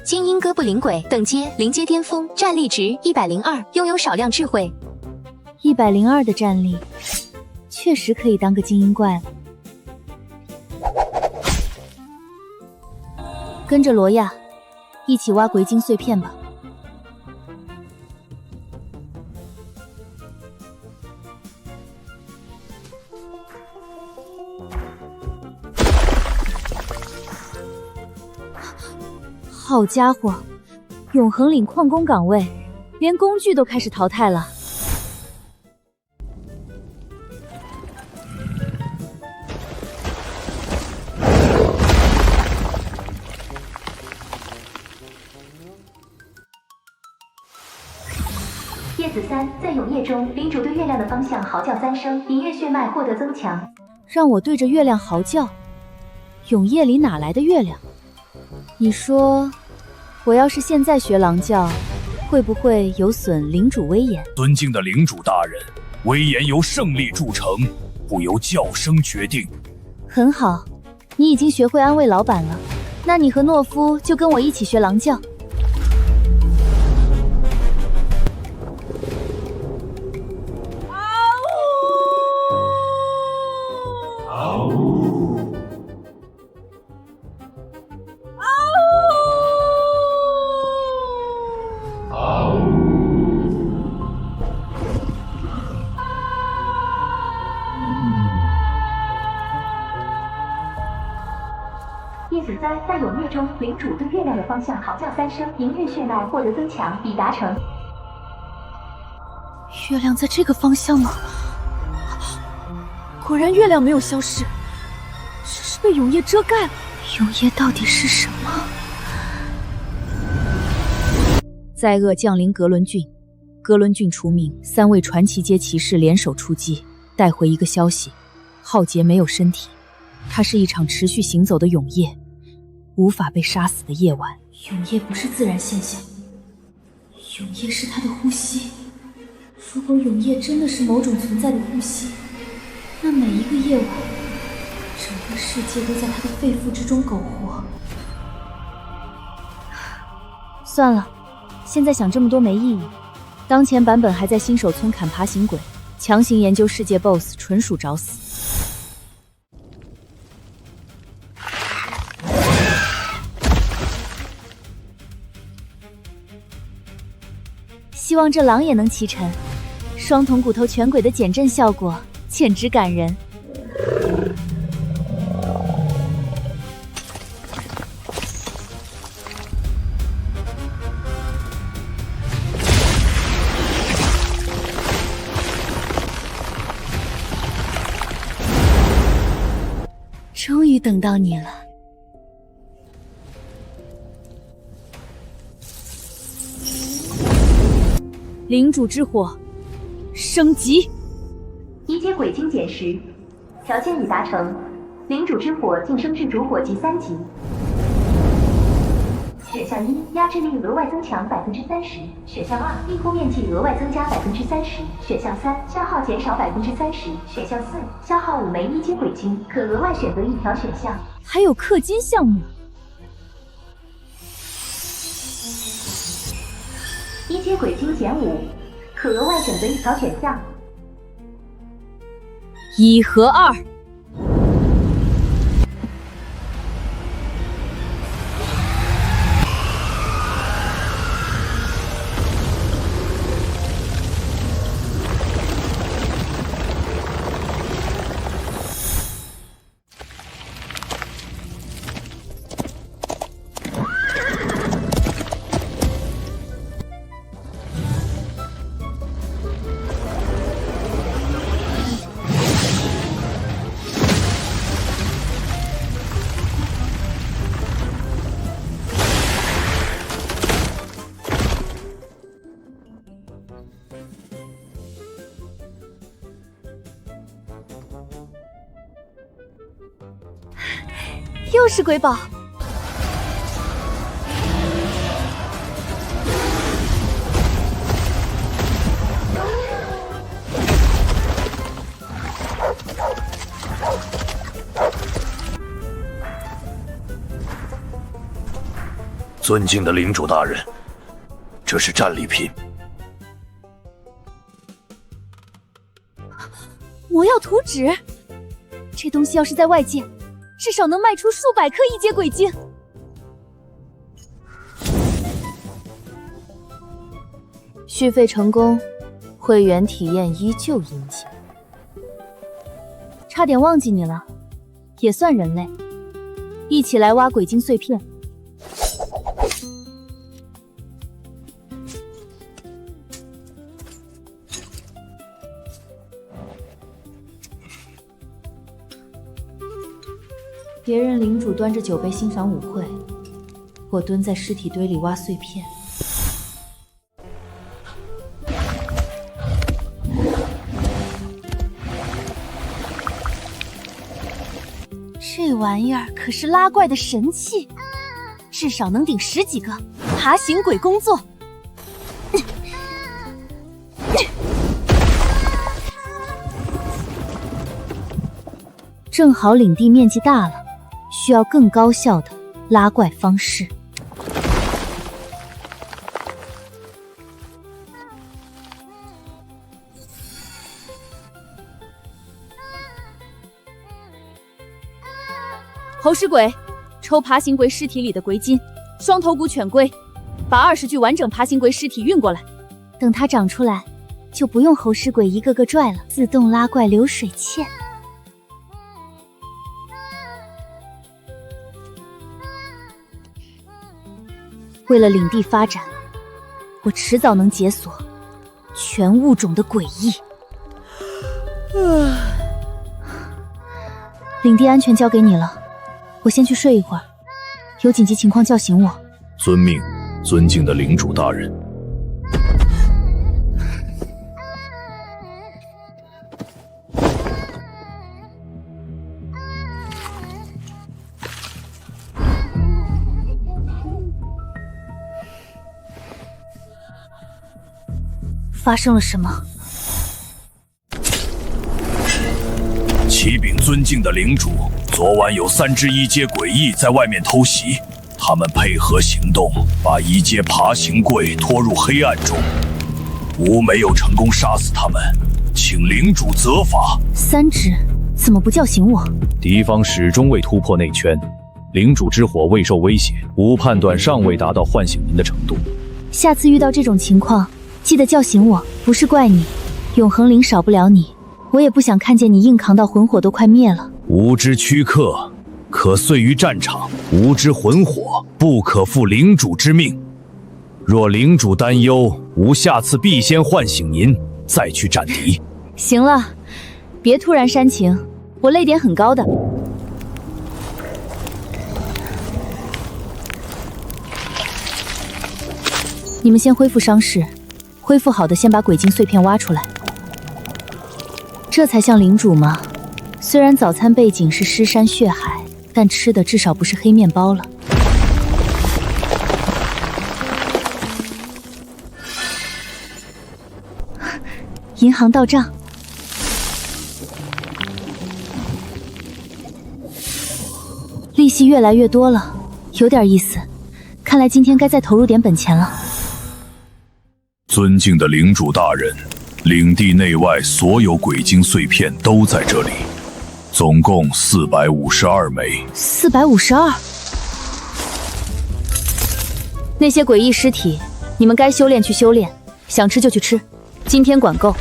精英哥布林鬼等阶临阶巅峰，战力值102，拥有少量智慧。102的战力，确实可以当个精英怪了。跟着罗亚一起挖鬼晶碎片吧。好家伙，永恒岭矿工岗位，连工具都开始淘汰了。叶子3在永夜中，领主对月亮的方向嚎叫3声，银月血脉获得增强。让我对着月亮嚎叫？永夜里哪来的月亮？你说，我要是现在学狼叫，会不会有损领主威严？尊敬的领主大人，威严由胜利铸成，不由叫声决定。很好，你已经学会安慰老板了，那你和懦夫就跟我一起学狼叫。叶子3在永夜中，领主对月亮的方向嚎叫3声，银月血脉获得增强，已达成。月亮在这个方向吗？果然月亮没有消失，只是被永夜遮盖了。永夜到底是什么？灾厄降临格伦郡，格伦郡除名，3位传奇阶骑士联手出击，带回一个消息：浩劫没有身体，它是一场持续行走的永夜，无法被杀死的夜晚。永夜不是自然现象，永夜是他的呼吸。如果永夜真的是某种存在的呼吸，那每一个夜晚，整个世界都在他的肺腑之中苟活。算了，现在想这么多没意义。当前版本还在新手村砍爬行鬼，强行研究世界 BOSS 纯属找死。希望这狼也能骑乘。双瞳骨头拳鬼的减震效果简直感人。终于等到你了。领主之火升级一阶鬼晶减10，条件已达成，领主之火晋升至主火级3级。选项1，压制力额外增强30%；选项2，庇护面积额外增加30%；选项3，消耗减少30%；选项4，消耗5枚一阶鬼晶，可额外选择1条选项。还有氪金项目。一阶鬼晶减5，可额外选择1条选项。1和2。又是瑰宝。尊敬的领主大人，这是战利品。魔药图纸，这东西要是在外界，至少能卖出数百颗异阶鬼晶。续费成功，会员体验依旧阴间。差点忘记你了，也算人类。一起来挖鬼晶碎片。别人领主端着酒杯欣赏舞会，我蹲在尸体堆里挖碎片。这玩意儿可是拉怪的神器，至少能顶10几个爬行鬼工作。正好领地面积大了，需要更高效的拉怪方式。猴尸鬼，抽爬行鬼尸体里的鬼晶，双头骨犬龟，把20具完整爬行鬼尸体运过来。等它长出来，就不用猴尸鬼一个个拽了，自动拉怪流水线。为了领地发展，我迟早能解锁全物种的诡异。领地安全交给你了，我先去睡一会儿，有紧急情况叫醒我。遵命，尊敬的领主大人。发生了什么？启禀尊敬的领主，昨晚有3只一阶诡异在外面偷袭，他们配合行动，把一阶爬行柜拖入黑暗中，吾没有成功杀死他们，请领主责罚。3只，怎么不叫醒我？敌方始终未突破内圈，领主之火未受威胁，吾判断尚未达到唤醒您的程度。下次遇到这种情况，记得叫醒我，不是怪你，永恒灵少不了你，我也不想看见你硬扛到魂火都快灭了。吾之躯壳可碎于战场，吾之魂火不可负领主之命。若领主担忧，吾下次必先唤醒您，再去战敌。行了，别突然煽情，我泪点很高的。你们先恢复伤势，恢复好的先把鬼晶碎片挖出来。这才像领主吗？虽然早餐背景是尸山血海，但吃的至少不是黑面包了。银行到账，利息越来越多了，有点意思。看来今天该再投入点本钱了。尊敬的领主大人，领地内外所有鬼晶碎片都在这里，总共452枚。452。那些诡异尸体，你们该修炼去修炼，想吃就去吃，今天管够。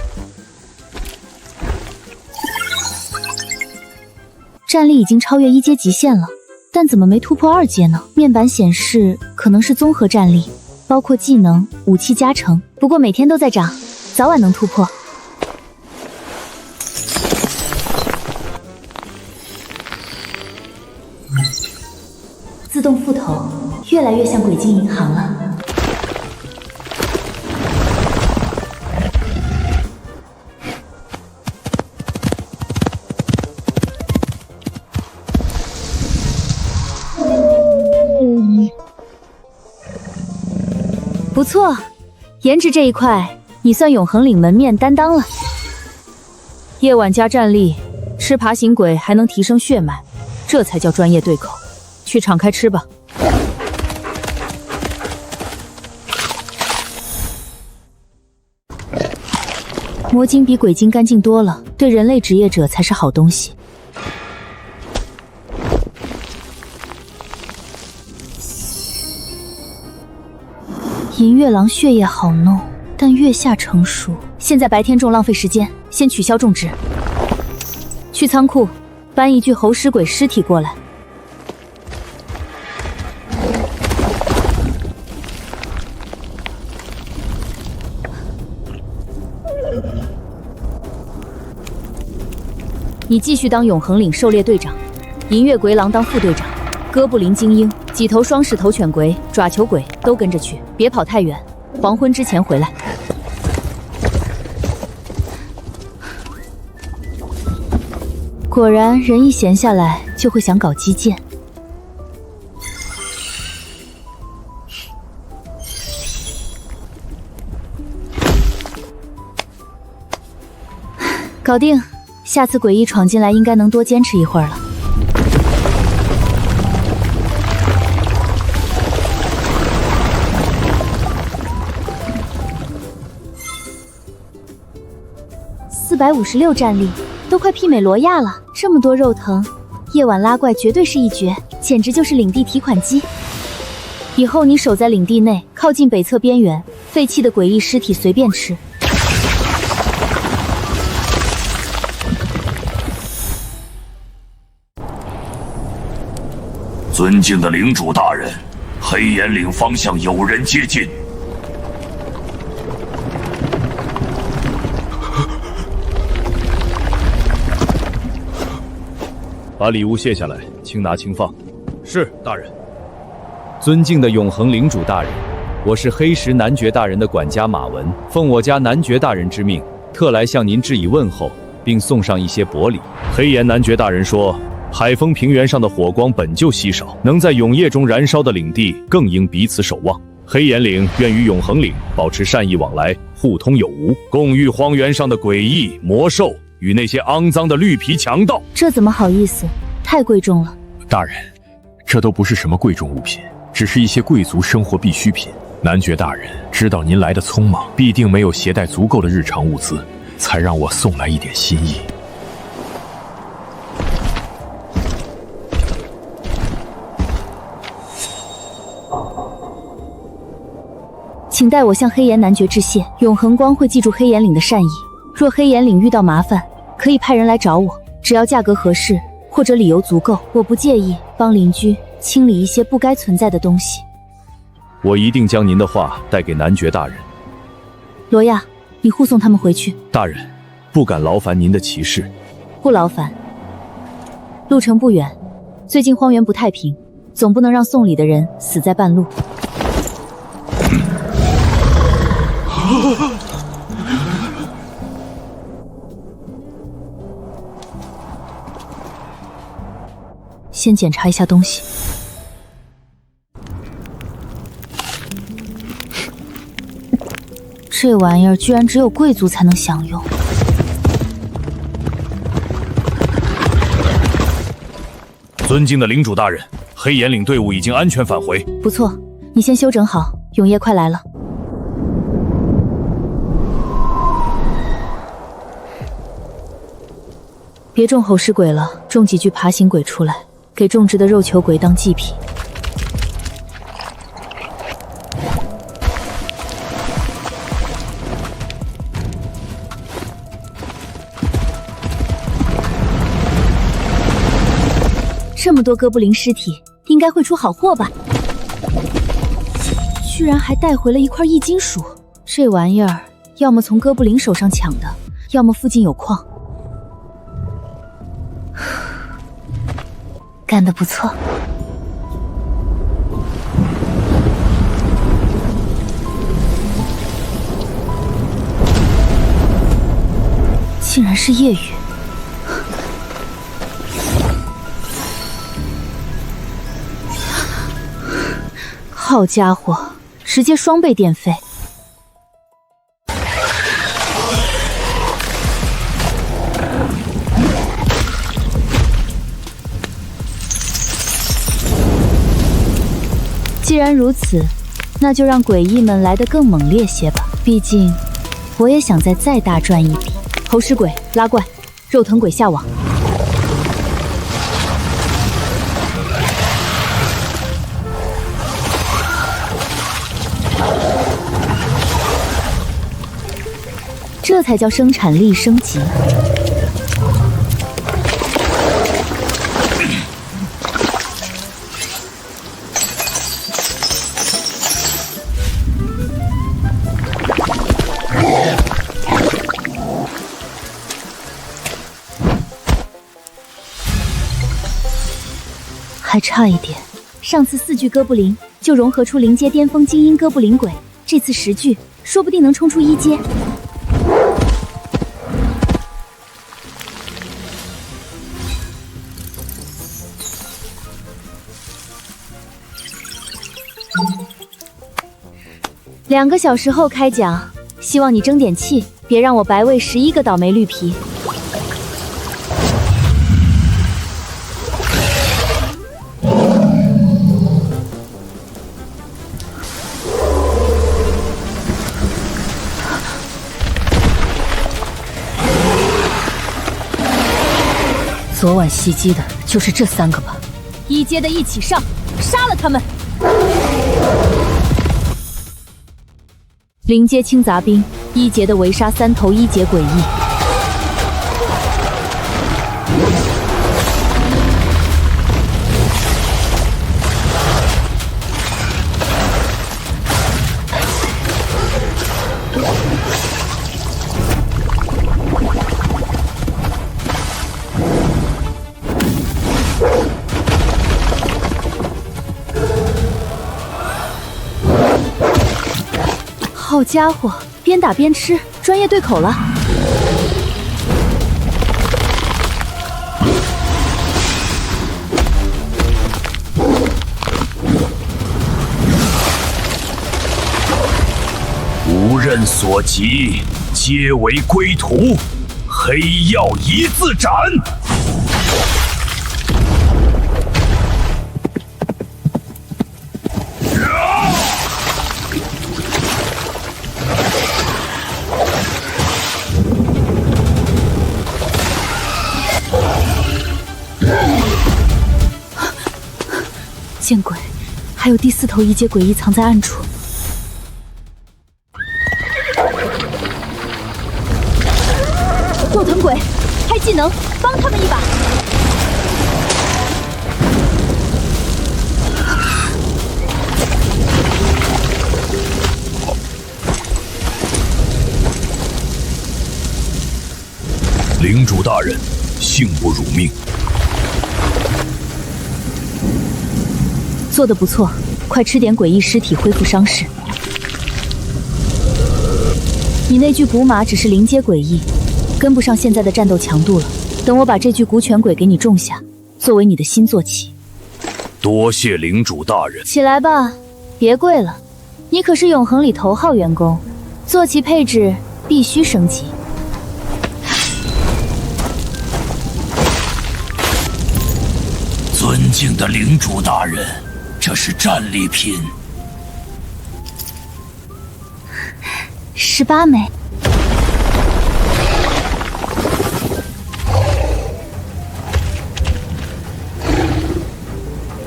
战力已经超越1阶极限了，但怎么没突破2阶呢？面板显示可能是综合战力，包括技能、武器加成，不过每天都在涨，早晚能突破。自动复投，越来越像鬼晶银行了。不错，颜值这一块，你算永恒岭门面担当了。夜晚加战力，吃爬行鬼还能提升血脉，这才叫专业对口。去敞开吃吧。魔晶比鬼晶干净多了，对人类职业者才是好东西。银月狼血液好弄，但月下成熟。现在白天种浪费时间，先取消种植。去仓库搬一具猴尸鬼尸体过来。你继续当永恒岭狩猎队长，银月鬼狼当副队长，哥布林精英、几头双势头犬鬼、爪球鬼都跟着去，别跑太远，黄昏之前回来。果然，人一闲下来就会想搞基建。搞定。下次诡异闯进来，应该能多坚持一会儿了。456战力，都快媲美罗亚了。这么多肉藤，夜晚拉怪绝对是一绝，简直就是领地提款机。以后你守在领地内，靠近北侧边缘，废弃的诡异尸体随便吃。尊敬的领主大人，黑岩岭方向有人接近。把礼物卸下来，轻拿轻放。是，大人。尊敬的永恒领主大人，我是黑石男爵大人的管家马文，奉我家男爵大人之命，特来向您致以问候，并送上一些薄礼。黑岩男爵大人说，海风平原上的火光本就稀少，能在永夜中燃烧的领地更应彼此守望。黑岩岭愿与永恒岭保持善意往来，互通有无，共御荒原上的诡异魔兽与那些肮脏的绿皮强盗。这怎么好意思？太贵重了。大人，这都不是什么贵重物品，只是一些贵族生活必需品。男爵大人知道您来的匆忙，必定没有携带足够的日常物资，才让我送来一点心意。请代我向黑岩男爵致谢，永恒光会记住黑岩岭的善意。若黑岩岭遇到麻烦，可以派人来找我，只要价格合适或者理由足够，我不介意帮邻居清理一些不该存在的东西。我一定将您的话带给男爵大人。罗亚，你护送他们回去。大人，不敢劳烦您的骑士。不劳烦。路程不远，最近荒原不太平，总不能让送礼的人死在半路。先检查一下东西。这玩意儿居然只有贵族才能享用。尊敬的领主大人，黑岩岭队伍已经安全返回。不错，你先休整好，永夜快来了。别种猴尸鬼了，种几具爬行鬼出来，给种植的肉球鬼当祭品。这么多哥布林尸体，应该会出好货吧？居然还带回了一块异金属，这玩意儿要么从哥布林手上抢的，要么附近有矿。干得不错。竟然是夜雨。好家伙，直接双倍电费。既然如此，那就让诡异们来得更猛烈些吧。毕竟，我也想再大赚一笔。投尸鬼拉怪，肉藤鬼下网。这才叫生产力升级。还差一点，上次4具哥布林就融合出灵阶巅峰精英哥布林鬼，这次10具说不定能冲出1阶。2个小时后开奖，希望你争点气，别让我白喂11个倒霉绿皮。昨晚袭击的就是这3个吧？1阶的一起上，杀了他们！0阶轻杂兵，1阶的围杀3头1阶诡异。好家伙，边打边吃，专业对口了。无任所及，皆为归途。黑曜一字斩。见鬼！还有第4头1阶诡异藏在暗处。肉藤鬼，开技能，帮他们一把！领主大人，幸不辱命。做得不错，快吃点诡异尸体恢复伤势。你那具古马只是0阶诡异，跟不上现在的战斗强度了。等我把这具古犬鬼给你种下，作为你的新坐骑。多谢领主大人。起来吧，别跪了，你可是永恒里头号员工，坐骑配置必须升级。尊敬的领主大人，这是战利品。18枚。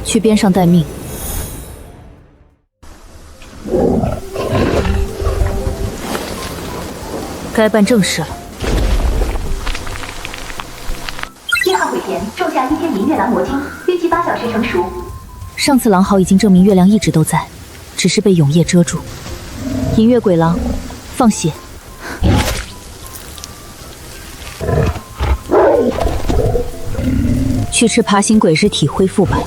去边上待命。该办正事了。1号鬼田种下1阶银月狼魔晶，预计8小时成熟。上次狼嚎已经证明月亮一直都在，只是被永夜遮住。银月鬼狼，放血。去吃爬行鬼尸体恢复吧。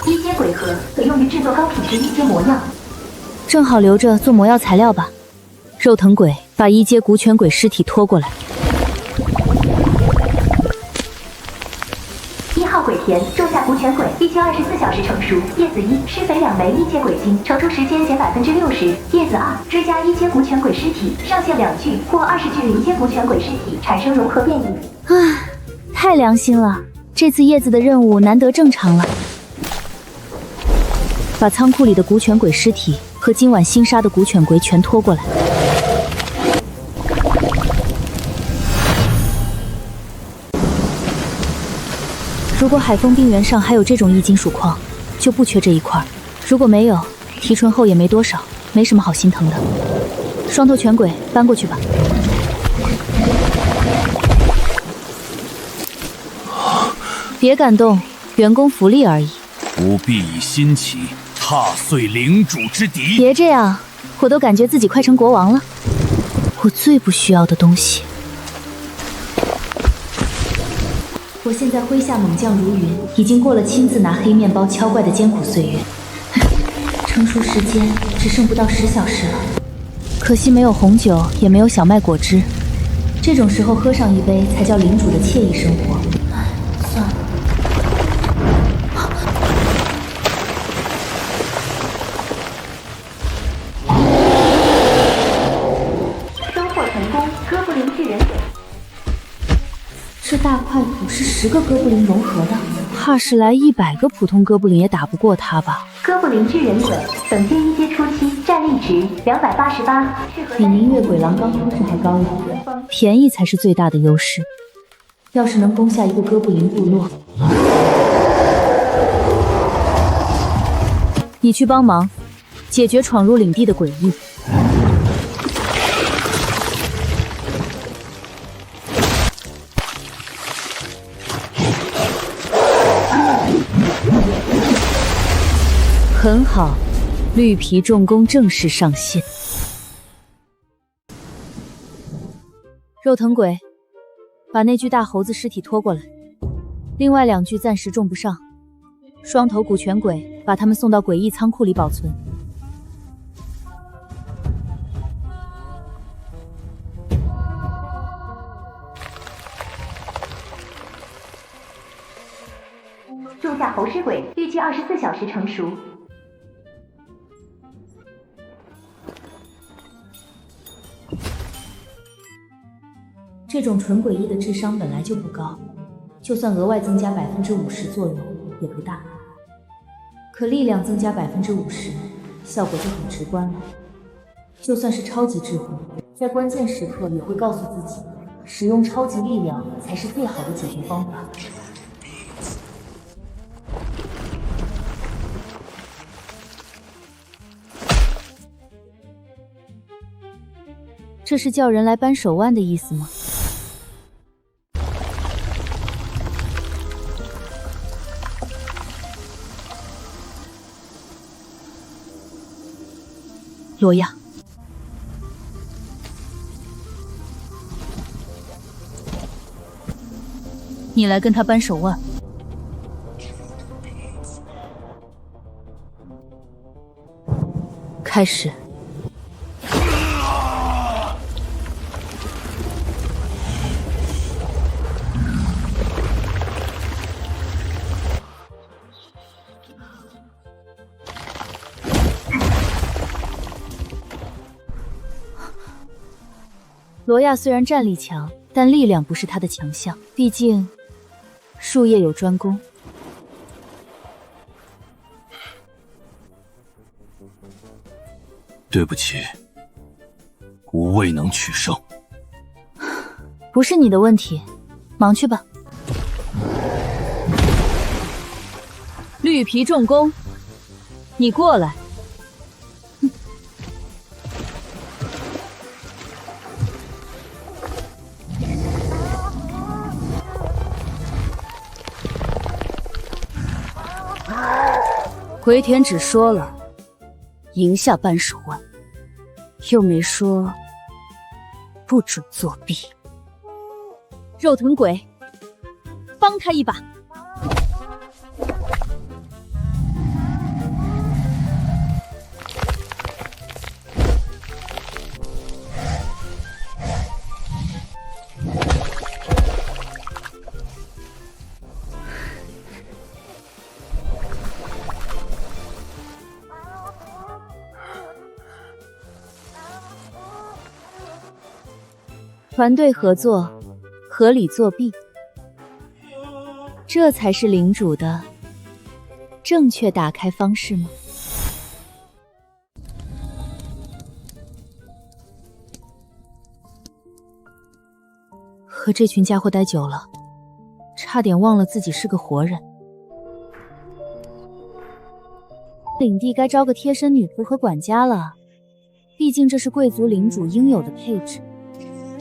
1阶鬼核可用于制作高品质1阶魔药，正好留着做魔药材料吧。肉藤鬼，把1阶古犬鬼尸体拖过来。1号鬼田田，种下古犬鬼，一经24小时成熟。叶子1，施肥2枚一阶鬼精，成熟时间减60%。叶子2，追加1阶古犬鬼尸体，上线2具或20具临阶古犬鬼尸体产生融合变异。唉，太良心了，这次叶子的任务难得正常了。把仓库里的古犬鬼尸体和今晚新杀的古犬鬼全拖过来。如果海风冰原上还有这种异金属矿，就不缺这一块；如果没有，提纯后也没多少，没什么好心疼的。双头犬鬼搬过去吧。别感动，员工福利而已。不必以心起，踏碎领主之敌。别这样，我都感觉自己快成国王了。我最不需要的东西。我现在麾下猛将如云，已经过了亲自拿黑面包敲怪的艰苦岁月。成熟时间只剩不到10小时了，可惜没有红酒，也没有小麦果汁。这种时候喝上一杯，才叫领主的惬意生活。算了。收获成功，哥布林巨人。这大块土是10个哥布林融合的，怕是来100个普通哥布林也打不过他吧？哥布林巨人鬼，本阶1阶初期，战力值288，比宁月鬼狼刚出世还高一点。便宜才是最大的优势。要是能攻下一个哥布林部落，你去帮忙解决闯入领地的诡异。很好，绿皮重工正式上线。肉藤鬼，把那具大猴子尸体拖过来，另外2具暂时种不上。双头古犬鬼，把他们送到诡异仓库里保存。种下猴尸鬼，预计24小时成熟。这种纯诡异的智商本来就不高，就算额外增加50%作用也不大。可力量增加50%，效果就很直观了。就算是超级智慧，在关键时刻也会告诉自己，使用超级力量才是最好的解决方法。这是叫人来扳手腕的意思吗？罗亚，你来跟他扳手腕。开始。罗亚虽然战力强，但力量不是他的强项，毕竟术业有专攻。对不起，吾未能取胜。不是你的问题，忙去吧。绿皮重工，你过来。回田只说了赢下扳手腕，又没说不准作弊。肉藤鬼，帮他一把。团队合作，合理作弊，这才是领主的正确打开方式吗？和这群家伙待久了，差点忘了自己是个活人。领地该招个贴身女仆和管家了，毕竟这是贵族领主应有的配置。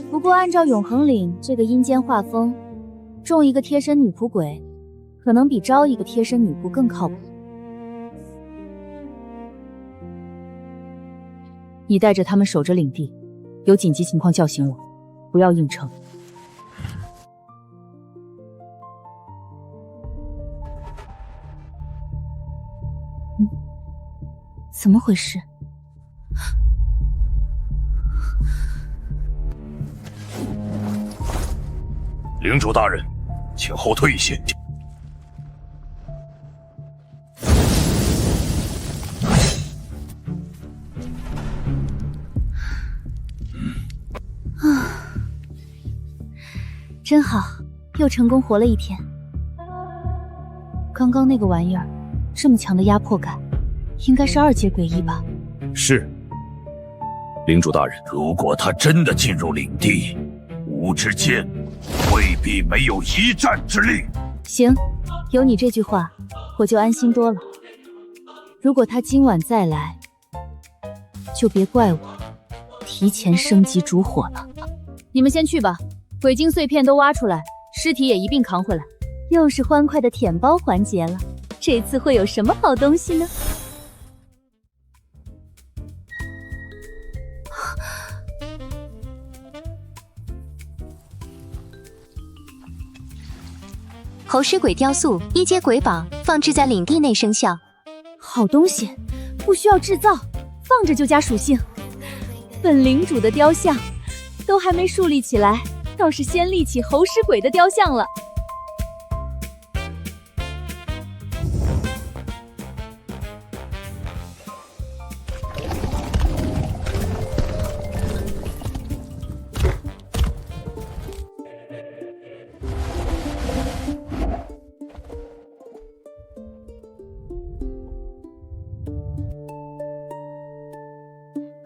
不过按照永恒岭这个阴间画风，种一个贴身女仆鬼，可能比招一个贴身女仆更靠谱。你带着他们守着领地，有紧急情况叫醒我，不要硬撑。怎么回事？领主大人，请后退一些。真好，又成功活了一天。刚刚那个玩意儿，这么强的压迫感，应该是2阶诡异吧？是。领主大人，如果他真的进入领地，5之间未必没有一战之力。行，有你这句话，我就安心多了。如果他今晚再来，就别怪我提前升级烛火了。你们先去吧，鬼晶碎片都挖出来，尸体也一并扛回来。又是欢快的舔包环节了，这次会有什么好东西呢？猴尸鬼雕塑1阶鬼宝，放置在领地内生效。好东西，不需要制造，放着就加属性。本领主的雕像都还没树立起来，倒是先立起猴尸鬼的雕像了。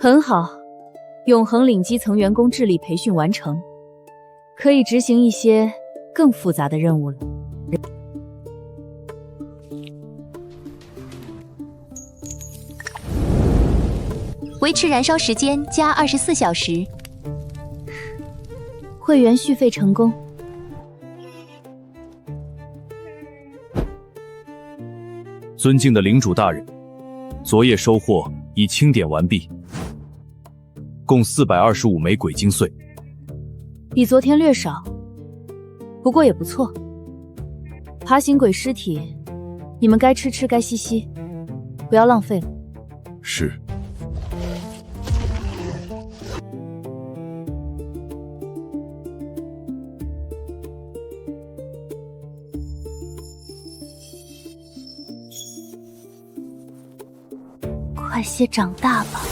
很好，永恒岭基层员工智力培训完成，可以执行一些更复杂的任务了。维持燃烧时间加24小时。会员续费成功。尊敬的领主大人，昨夜收获已清点完毕，共425枚鬼晶碎，比昨天略少，不过也不错。爬行鬼尸体，你们该吃吃该吸吸，不要浪费了。是。快些长大吧。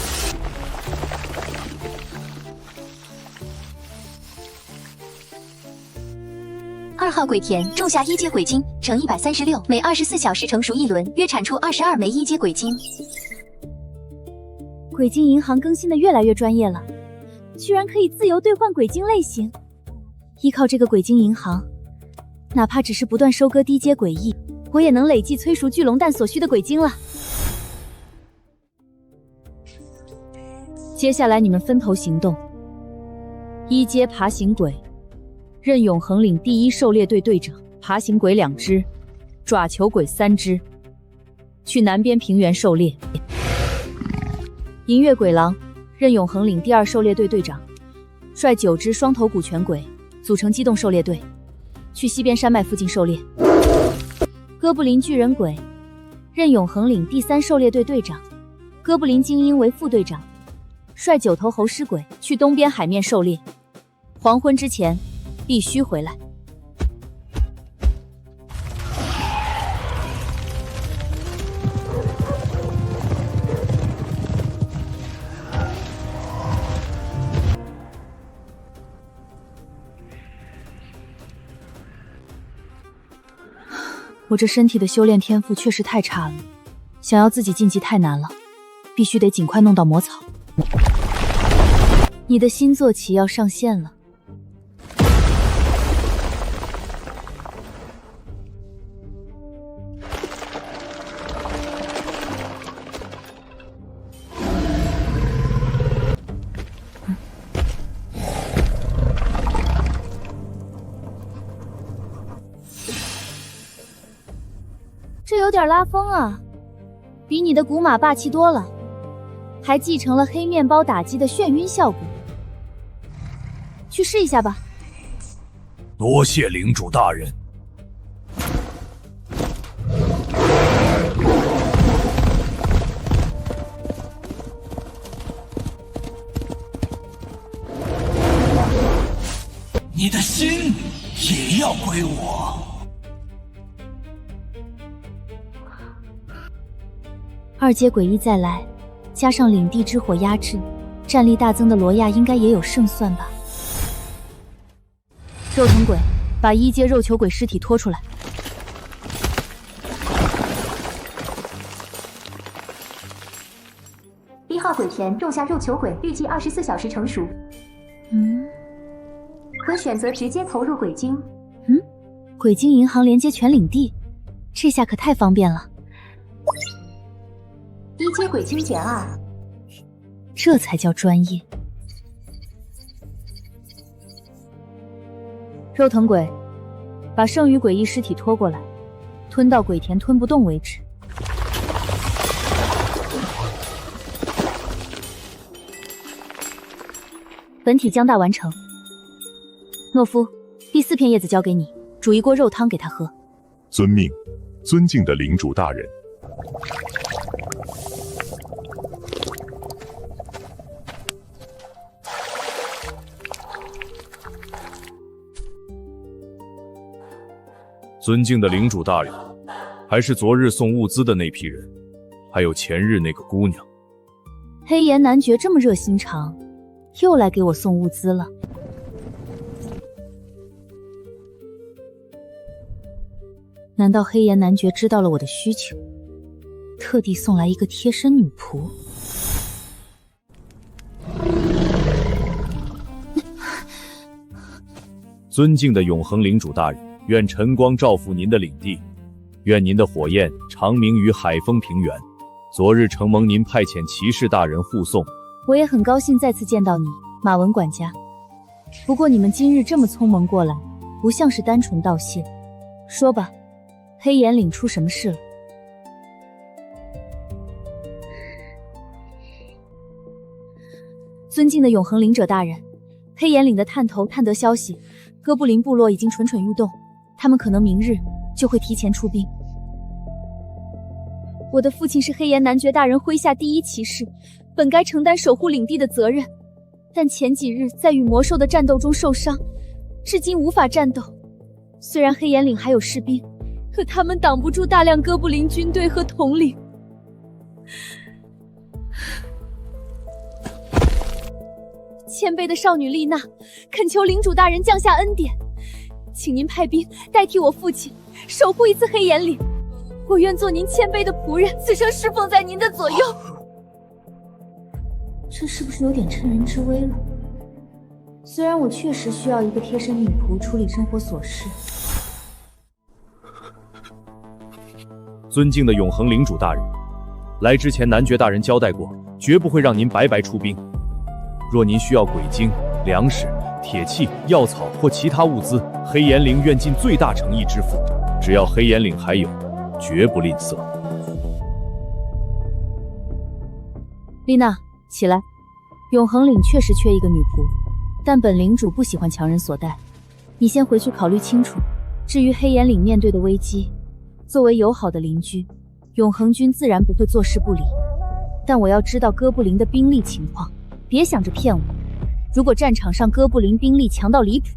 2号鬼田种下1阶鬼晶，乘136，每24小时成熟1轮，约产出22枚1阶鬼晶。鬼晶银行更新的越来越专业了，居然可以自由兑换鬼晶类型。依靠这个鬼晶银行，哪怕只是不断收割低阶鬼翼，我也能累计催熟巨龙蛋所需的鬼晶了。接下来你们分头行动，1阶爬行鬼任永恒岭第1狩猎队队长，爬行鬼2只，爪球鬼3只，去南边平原狩猎。银月鬼狼任永恒岭第2狩猎队队长，率9只双头骨拳鬼组成机动狩猎队，去西边山脉附近狩猎。哥布林巨人鬼任永恒岭第3狩猎队队长，哥布林精英为副队长，率9头猴尸鬼去东边海面狩猎，黄昏之前必须回来。我这身体的修炼天赋确实太差了，想要自己晋级太难了，必须得尽快弄到魔草。你的新坐骑要上线了。这有点拉风啊，比你的古马霸气多了，还继承了黑面包打击的眩晕效果。去试一下吧。多谢领主大人。你的心也要归我。二阶诡异再来，加上领地之火压制，战力大增的罗亚应该也有胜算吧。肉藤鬼，把一阶肉球鬼尸体拖出来。1号鬼田种下肉球鬼，预计24小时成熟。可选择直接投入鬼晶。鬼晶银行连接全领地，这下可太方便了。1阶鬼晶减2，这才叫专业。肉藤鬼，把剩余诡异尸体拖过来，吞到鬼田吞不动为止。本体将大完成。懦夫，第4片叶子交给你，煮一锅肉汤给他喝。遵命，尊敬的领主大人。尊敬的领主大人，还是昨日送物资的那批人，还有前日那个姑娘。黑岩男爵这么热心肠，又来给我送物资了。难道黑岩男爵知道了我的需求，特地送来一个贴身女仆？尊敬的永恒领主大人，愿晨光照拂您的领地，愿您的火焰长明于海风平原。昨日承蒙您派遣骑士大人护送，我也很高兴再次见到你，马文管家。不过你们今日这么匆忙过来，不像是单纯道谢。说吧，黑岩岭出什么事了？尊敬的永恒领者大人，黑岩岭的探头探得消息，哥布林部落已经蠢蠢欲动，他们可能明日就会提前出兵。我的父亲是黑岩男爵大人麾下第1骑士，本该承担守护领地的责任，但前几日在与魔兽的战斗中受伤，至今无法战斗。虽然黑岩岭还有士兵，可他们挡不住大量哥布林军队和统领。谦卑的少女丽娜恳求领主大人降下恩典，请您派兵代替我父亲守护一次黑岩岭，我愿做您谦卑的仆人，此生侍奉在您的左右。这是不是有点趁人之危了？虽然我确实需要一个贴身女仆处理生活琐事。尊敬的永恒领主大人，来之前男爵大人交代过，绝不会让您白白出兵。若您需要鬼晶、粮食、铁器、药草或其他物资，黑岩岭愿尽最大诚意支付。只要黑岩岭还有，绝不吝啬。丽娜，起来。永恒岭确实缺一个女仆，但本领主不喜欢强人所带。你先回去考虑清楚。至于黑岩岭面对的危机，作为友好的邻居，永恒军自然不会坐视不理。但我要知道哥布林的兵力情况，别想着骗我。如果战场上哥布林兵力强到离谱，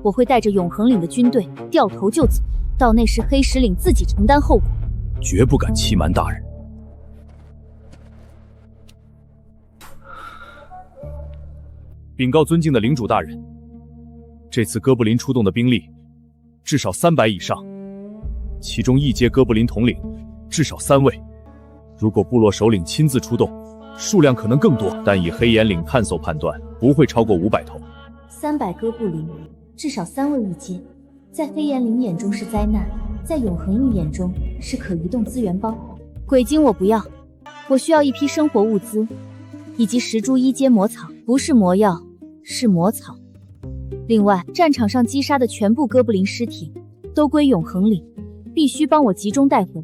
我会带着永恒岭的军队掉头就走，到那时黑石岭自己承担后果。绝不敢欺瞒大人。禀告尊敬的领主大人，这次哥布林出动的兵力至少300以上，其中一阶哥布林统领至少3位。如果部落首领亲自出动，数量可能更多，但以黑岩岭探索判断，不会超过500头。300哥布林，至少3位一阶，在黑岩岭眼中是灾难，在永恒岭眼中是可移动资源包。鬼精我不要，我需要一批生活物资，以及10株1阶魔草，不是魔药，是魔草。另外，战场上击杀的全部哥布林尸体都归永恒岭，必须帮我集中带回。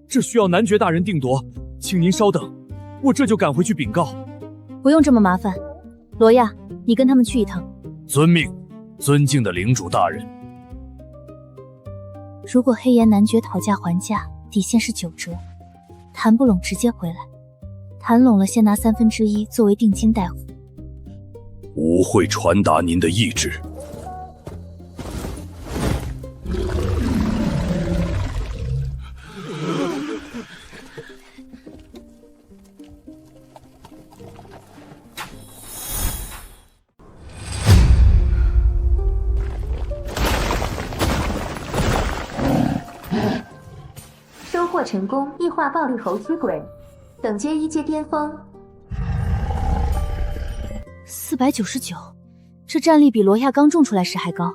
这需要男爵大人定夺，请您稍等，我这就赶回去禀告。不用这么麻烦，罗亚，你跟他们去一趟。遵命，尊敬的领主大人。如果黑岩男爵讨价还价，底线是9折，谈不拢直接回来，谈拢了先拿1/3作为定金带回。吾会传达您的意志。收获成功，异化暴力猴驱鬼，等阶1阶巅峰。499，这战力比罗亚刚种出来时还高。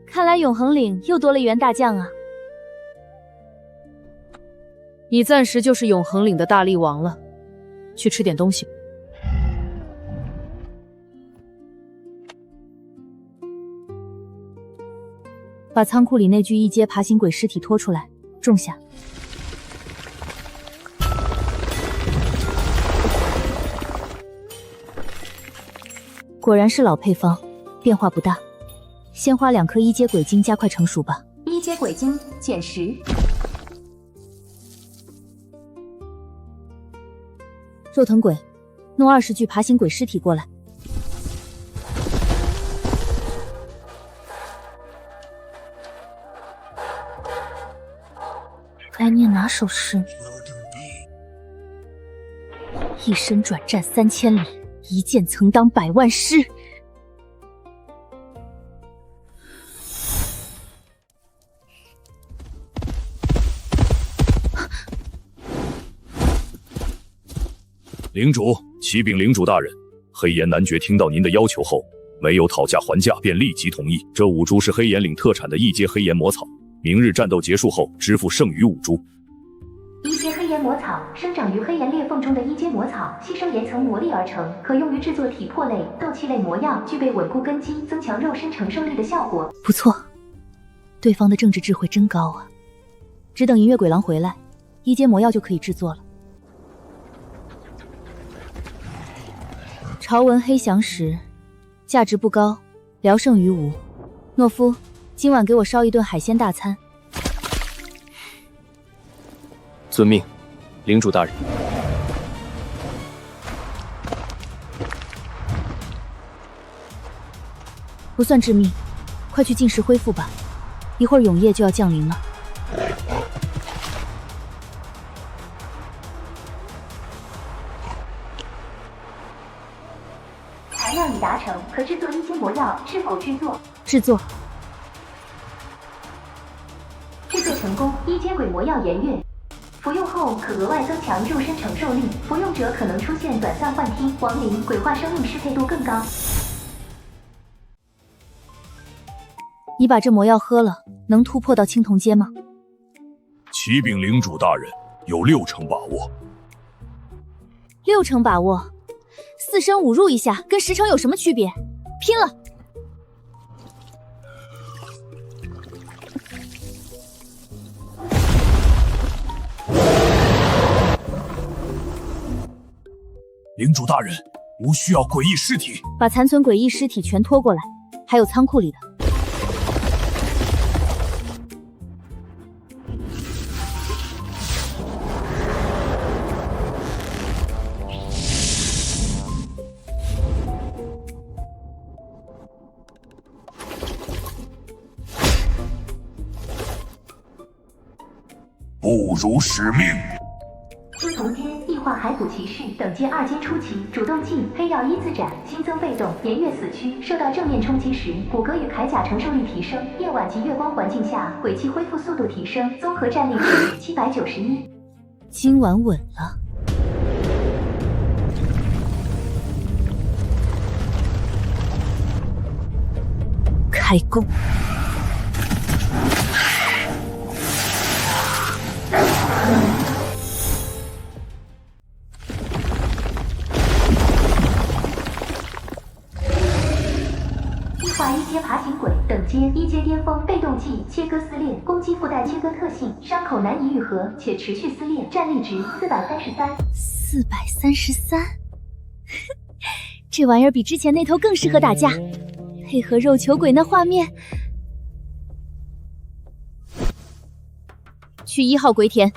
看来永恒岭又多了一员大将啊！你暂时就是永恒岭的大力王了，去吃点东西。把仓库里那具1阶爬行鬼尸体拖出来，种下。果然是老配方，变化不大。先花2颗1阶鬼晶加快成熟吧。1阶鬼晶减10。肉藤鬼，弄20具爬行鬼尸体过来。来念哪首诗？一身转战3000里，一剑曾当100万师。领主，启禀领主大人，黑岩男爵听到您的要求后，没有讨价还价，便立即同意。这5株是黑岩岭特产的1阶黑岩魔草，明日战斗结束后支付剩余5株。1阶黑岩魔草生长于黑岩裂缝中的1阶魔草，吸收岩层魔力而成，可用于制作体魄类、斗气类魔药，具备稳固根基、增强肉身承受力的效果。不错，对方的政治智慧真高啊！只等银月鬼狼回来，1阶魔药就可以制作了。朝闻黑翔石，价值不高，聊胜于无。懦夫，今晚给我烧一顿海鲜大餐。遵命，领主大人。不算致命，快去进食恢复吧，一会儿永夜就要降临了。材料已达成，可制作1阶魔药，是否制作？制作。制作成功，1阶鬼魔药炎月。服用后可额外增强肉身承受力，服用者可能出现短暂幻听、亡灵、鬼化生命适配度更高。你把这魔药喝了，能突破到青铜阶吗？启禀领主大人，有6成把握。6成把握，4升5入一下，跟10成有什么区别？拼了！领主大人，吾需要诡异尸体。把残存诡异尸体全拖过来，还有仓库里的。不辱使命。青铜阶异化海骨骑士，等阶2阶初期，主动技黑曜一字斩，新增被动炎月死躯，受到正面冲击时，骨骼与铠甲承受力提升。夜晚及月光环境下，鬼气恢复速度提升，综合战力值791。今晚稳了。开弓！异化1阶爬行鬼，等阶1阶巅峰，被动技切割撕裂，攻击附带切割特性，伤口难以愈合且持续撕裂，战力值433。433，这玩意儿比之前那头更适合打架，配合肉球鬼那画面。去1号鬼田。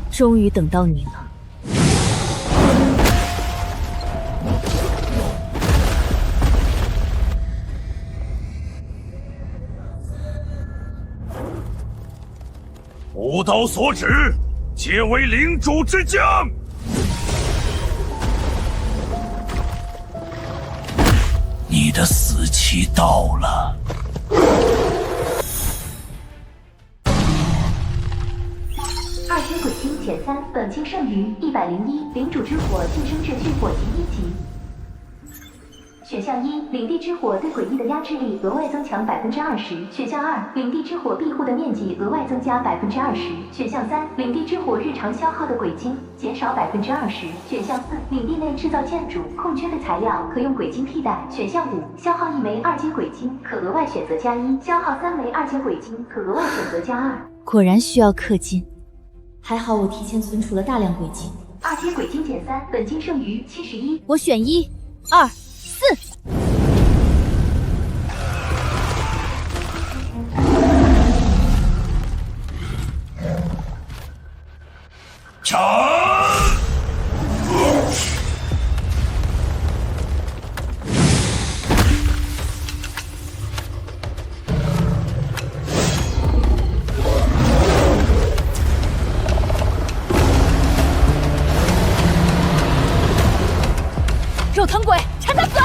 终于等到你了。吾刀所指，皆为领主之将。你的死期到了。2阶鬼精减3，本期剩余101，领主之火晋升至巨火级1级。选项1，领地之火对诡异的压制力额外增强20%。选项2，领地之火庇护的面积额外增加20%。选项3，领地之火日常消耗的鬼精减少20%。选项4，领地内制造建筑空缺的材料可用鬼精替代。选项5，消耗1枚2阶鬼精可额外选择+1，消耗3枚2阶鬼精可额外选择+2。果然需要氪金，还好我提前存储了大量鬼精。2阶鬼精减3，本金剩余71。我选1、2、4。抢！肉藤鬼，插他嘴！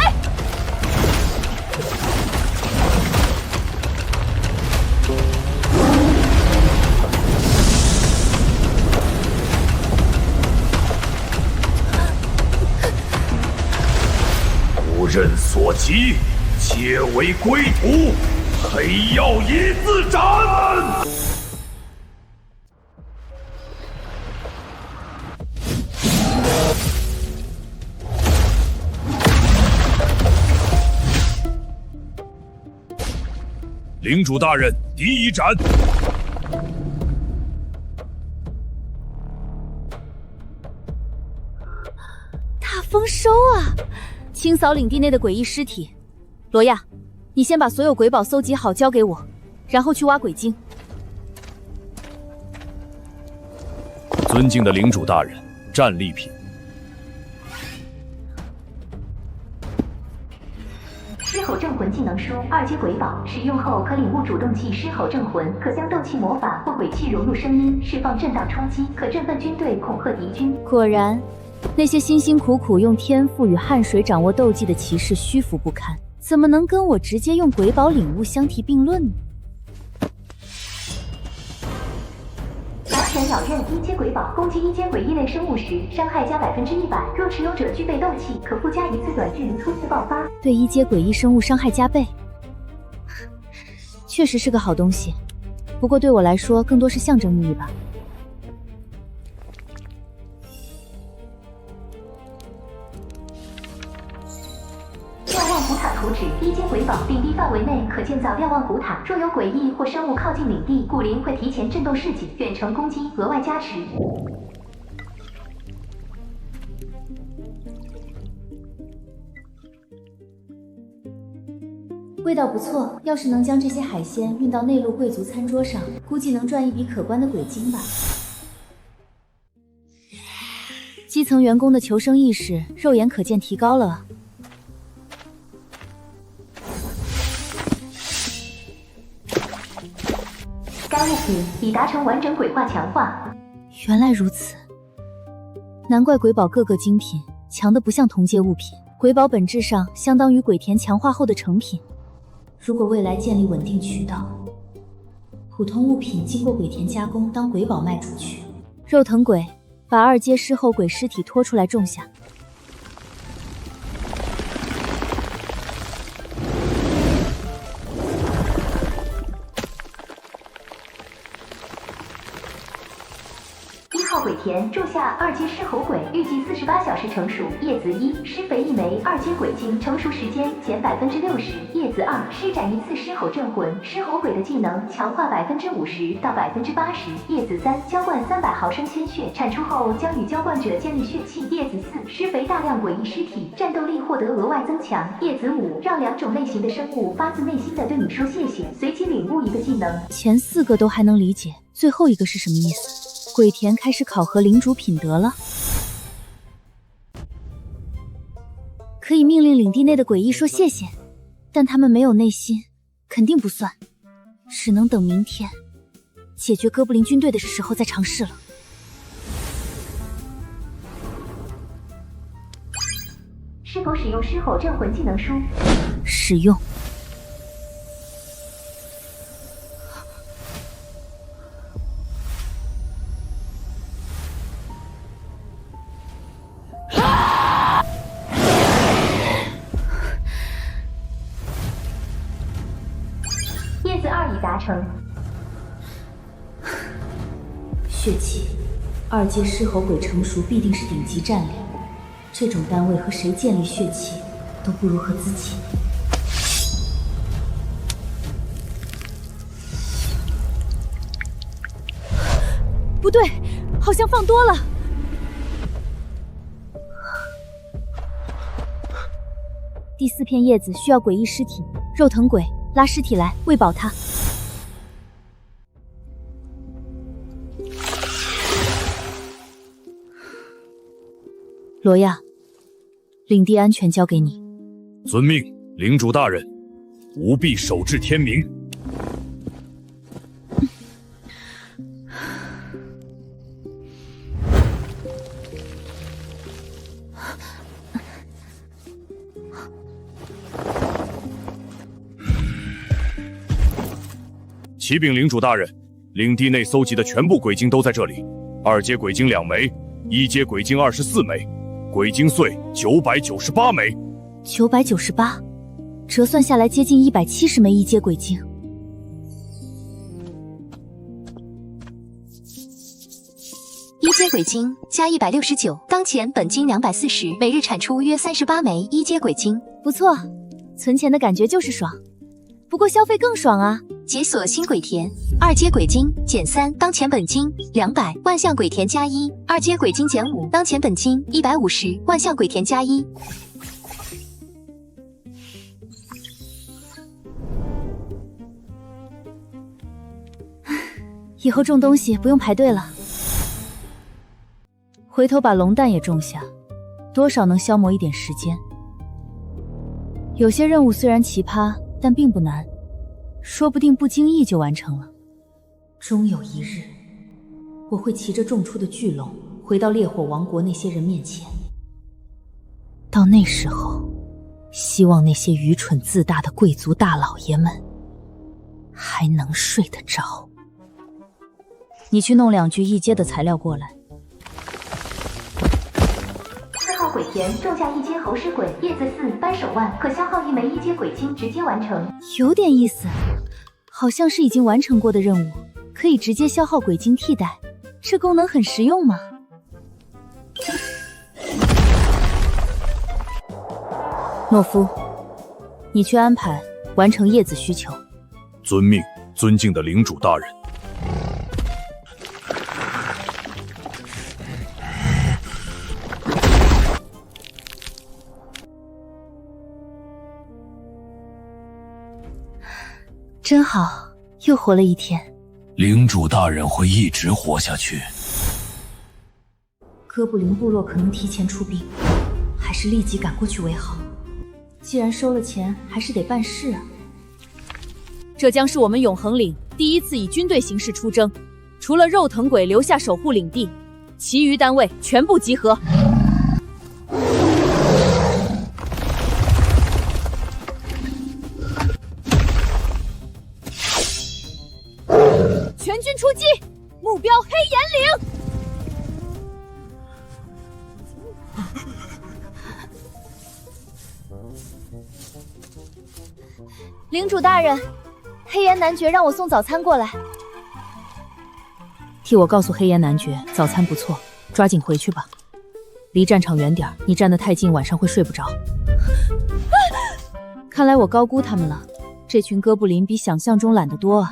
吾任所及，皆为归途。黑曜一字斩！领主大人，第一斩！大丰收啊！清扫领地内的诡异尸体。罗亚，你先把所有鬼宝搜集好交给我，然后去挖鬼精。尊敬的领主大人，战利品。狮吼镇魂技能书2阶鬼宝，使用后可领悟主动器狮吼镇魂，可将斗气魔法或鬼气融入声音，释放震荡冲击，可振奋军队，恐吓敌军。果然，那些辛辛苦苦用天赋与汗水掌握斗技的骑士虚浮不堪，怎么能跟我直接用鬼宝领悟相提并论呢？蓝犬咬刃1阶鬼宝，攻击1阶鬼异类生物时，伤害加100%。若持有者具备斗气，可附加1次短距离突刺爆发，对1阶诡异生物伤害加倍。确实是个好东西，不过对我来说更多是象征意义吧。瞭望古塔图纸1阶鬼宝，领地范围内可建造瞭望古塔，若有诡异或生物靠近领地，古灵会提前震动示警，远程攻击额外加持。味道不错，要是能将这些海鲜运到内陆贵族餐桌上，估计能赚一笔可观的鬼金吧。基层员工的求生意识，肉眼可见提高了啊！该物品已达成完整鬼化强化。原来如此，难怪鬼宝个个精品，强的不像同阶物品。鬼宝本质上相当于鬼田强化后的成品。如果未来建立稳定渠道，普通物品经过鬼田加工当鬼宝卖出去。肉藤鬼，把2阶尸后鬼尸体拖出来种下。1号鬼田种下2阶狮吼鬼，预计48小时成熟。叶子1，施肥1枚2阶鬼精，成熟时间减60%。叶子2，施展1次狮吼镇魂，狮吼鬼的技能强化50%到80%。叶子3，浇灌300毫升鲜血，产出后将与浇灌者建立血气。叶子4，施肥大量诡异尸体，战斗力获得额外增强。叶子5，让2种类型的生物发自内心的对你说谢谢，随即领悟一个技能。前4个都还能理解，最后一个是什么意思？鬼田开始考核领主品德了，可以命令领地内的诡异说谢谢，但他们没有内心，肯定不算，只能等明天解决哥布林军队的时候再尝试了。是否使用狮吼镇魂技能书？使用。叶子2已达成。血气，2阶狮吼鬼成熟必定是顶级战力，这种单位和谁建立血气都不如和自己。不对，好像放多了。第4片叶子需要诡异尸体，肉藤鬼拉尸体来喂饱它。罗亚，领地安全交给你。遵命，领主大人，务必守至天明。启禀领主大人，领地内搜集的全部鬼精都在这里，2阶鬼精2枚，1阶鬼精24枚，鬼精碎998枚。998，折算下来接近170枚1阶鬼精。1阶鬼精加169，当前本金240，每日产出约38枚1阶鬼精。不错，存钱的感觉就是爽，不过消费更爽啊！解锁新鬼田，2阶鬼精减3，当前本金200，万象鬼田加1；2阶鬼精减5，当前本金150，万象鬼田加1。以后种东西不用排队了，回头把龙蛋也种下，多少能消磨一点时间。有些任务虽然奇葩，但并不难，说不定不经意就完成了。终有一日，我会骑着种出的巨龙回到烈火王国那些人面前。到那时候，希望那些愚蠢自大的贵族大老爷们还能睡得着。你去弄2具1阶的材料过来。4号鬼田种下1阶猴尸鬼，叶子4，扳手腕，可消耗1枚1阶鬼精，直接完成。有点意思，好像是已经完成过的任务，可以直接消耗鬼精替代，这功能很实用嘛。懦夫，你去安排完成叶子需求。遵命，尊敬的领主大人。真好，又活了一天。领主大人会一直活下去。哥布林部落可能提前出兵，还是立即赶过去为好。既然收了钱，还是得办事啊。这将是我们永恒岭第一次以军队形式出征，除了肉藤鬼留下守护领地，其余单位全部集合。全军出击，目标黑岩岭。领主大人，黑岩男爵让我送早餐过来。替我告诉黑岩男爵，早餐不错，抓紧回去吧。离战场远点，你站得太近，晚上会睡不着。看来我高估他们了，这群哥布林比想象中懒得多啊。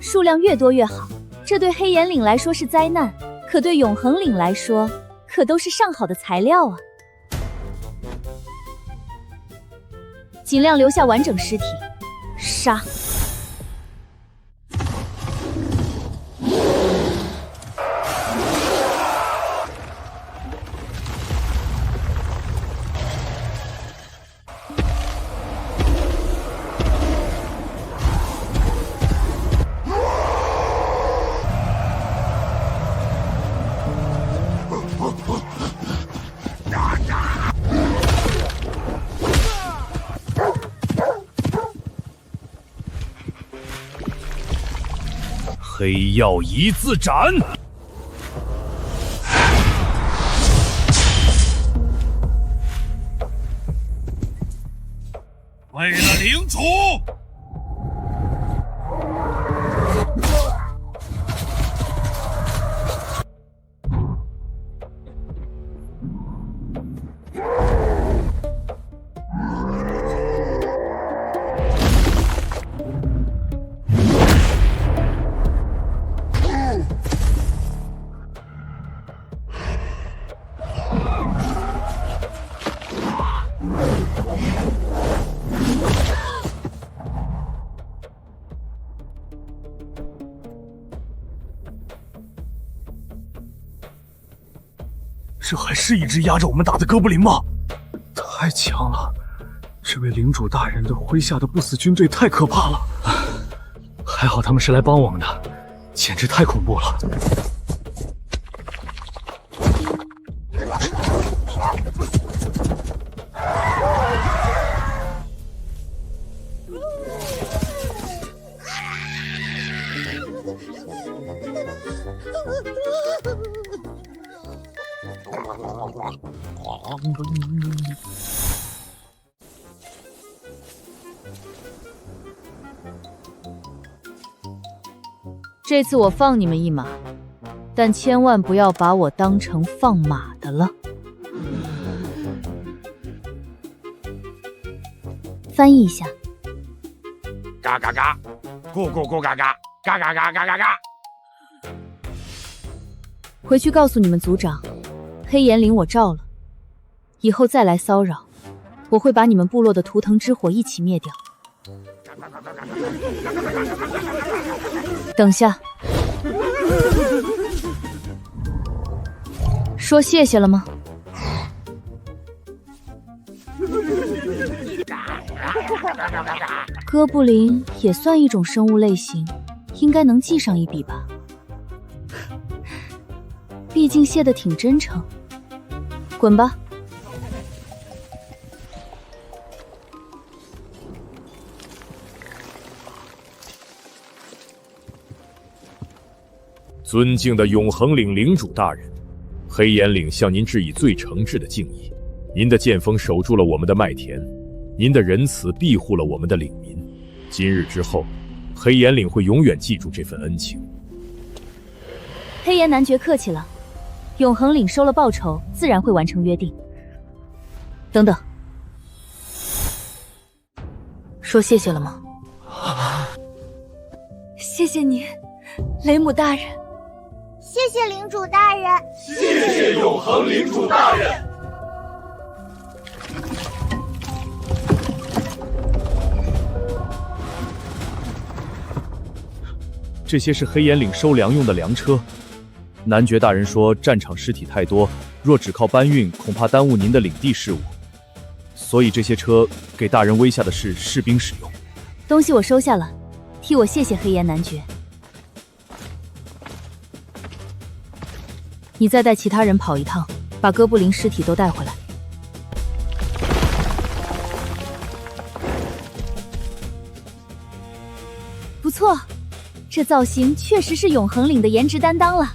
数量越多越好，这对黑岩岭来说是灾难，可对永恒岭来说，可都是上好的材料啊！尽量留下完整尸体，杀！黑曜一字斩！为了领主！这还是一只压着我们打的哥布林吗？太强了！这位领主大人的麾下的不死军队太可怕了。还好他们是来帮我们的，简直太恐怖了。这次我放你们一马，但千万不要把我当成放马的了。翻译一下。嘎嘎嘎，咕咕咕嘎嘎，嘎嘎嘎嘎嘎嘎。回去告诉你们族长，黑岩岭我照了，以后再来骚扰，我会把你们部落的图腾之火一起灭掉。等下，说谢谢了吗？哥布林也算一种生物类型，应该能记上一笔吧。毕竟谢得挺真诚。滚吧。尊敬的永恒岭领主大人，黑岩岭向您致以最诚挚的敬意。您的剑锋守住了我们的麦田，您的仁慈庇护了我们的岭民。今日之后，黑岩岭会永远记住这份恩情。黑岩男爵客气了，永恒岭收了报酬，自然会完成约定。等等，说谢谢了吗？谢谢你，雷姆大人。谢谢领主大人，谢谢永恒领主大人。这些是黑岩岭收粮用的粮车。男爵大人说战场尸体太多，若只靠搬运，恐怕耽误您的领地事务。所以这些车给大人麾下的士兵使用。东西我收下了，替我谢谢黑岩男爵。你再带其他人跑一趟，把哥布林尸体都带回来。不错，这造型确实是永恒岭的颜值担当了。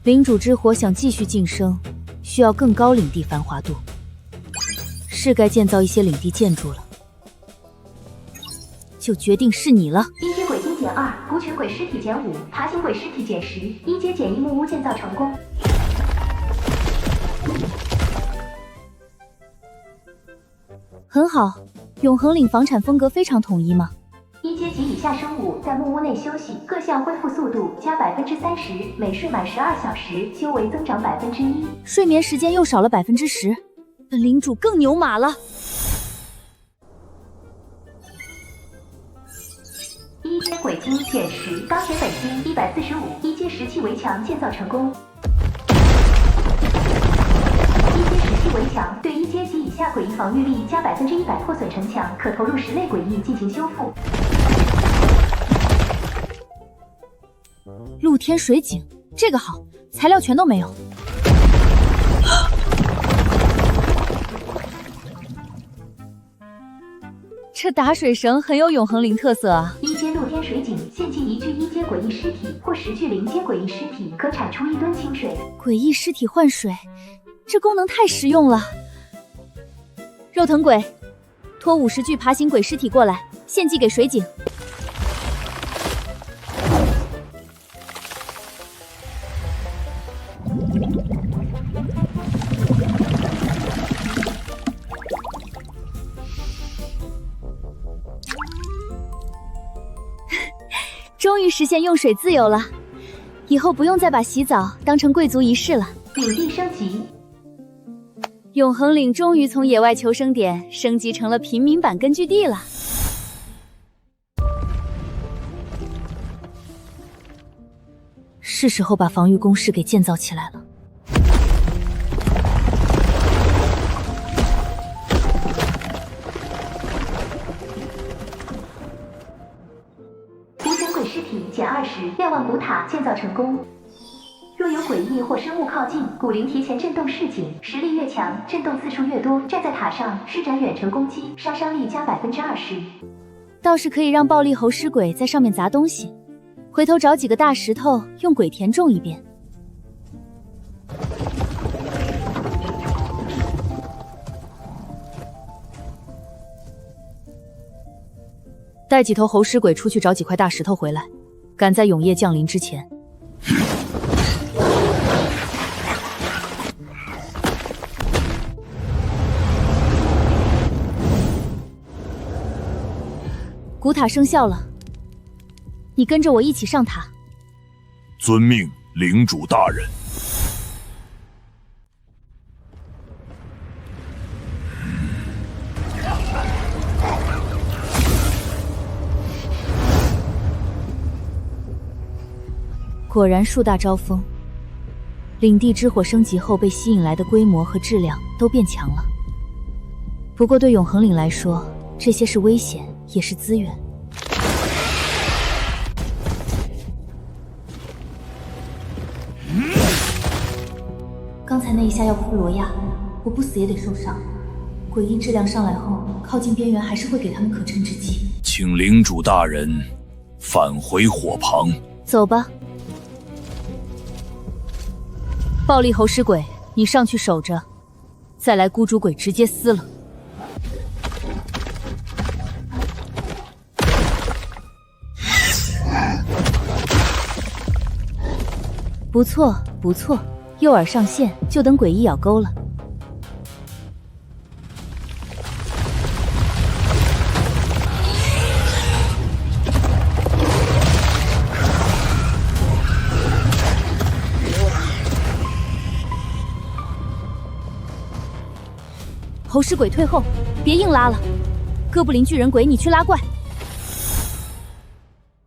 领主之火想继续晋升，需要更高领地繁华度，是该建造一些领地建筑了。就决定是你了。一阶鬼精减2，孤群鬼尸体减5，爬行鬼尸体减10，一阶减1木屋建造成功。很好，永恒岭房产风格非常统一嘛。一阶及以下生物在木屋内休息，各项恢复速度加30%，每睡满12小时，修为增长1%，睡眠时间又少了10%，本领主更牛马了。一阶鬼精减10，钢铁本金145，一阶石器围墙建造成功。一阶石器围墙对一阶及以下诡异防御力加100%破损城墙，可投入10类诡异进行修复。露天水井，这个好，材料全都没有。这打水绳很有永恒岭特色啊！一阶露天水井，献祭1具一阶诡异尸体或10具0阶诡异尸体，可产出1吨清水。诡异尸体换水，这功能太实用了。肉藤鬼，拖50具爬行鬼尸体过来，献祭给水井。终于实现用水自由了，以后不用再把洗澡当成贵族仪式了。领地升级，永恒岭终于从野外求生点升级成了平民版根据地了。是时候把防御工事给建造起来了。尸体减20，瞭望古塔建造成功。若有诡异或生物靠近，古灵提前震动示警，实力越强，震动次数越多。站在塔上施展远程攻击，杀伤力加20%。倒是可以让暴力猴尸鬼在上面砸东西，回头找几个大石头用鬼田种一遍。带几头猴尸鬼出去找几块大石头回来，赶在永夜降临之前。古塔生效了，你跟着我一起上塔。遵命，领主大人。果然树大招风，领地之火升级后被吸引来的规模和质量都变强了。不过对永恒岭来说，这些是危险，也是资源。刚才那一下要不是罗亚，我不死也得受伤。诡异质量上来后，靠近边缘还是会给他们可乘之机。请领主大人返回火旁。走吧。暴力猴尸鬼，你上去守着，再来孤竹鬼直接撕了。不错不错，诱饵上线，就等诡异咬钩了。猴尸鬼退后，别硬拉了。哥布林巨人鬼，你去拉怪。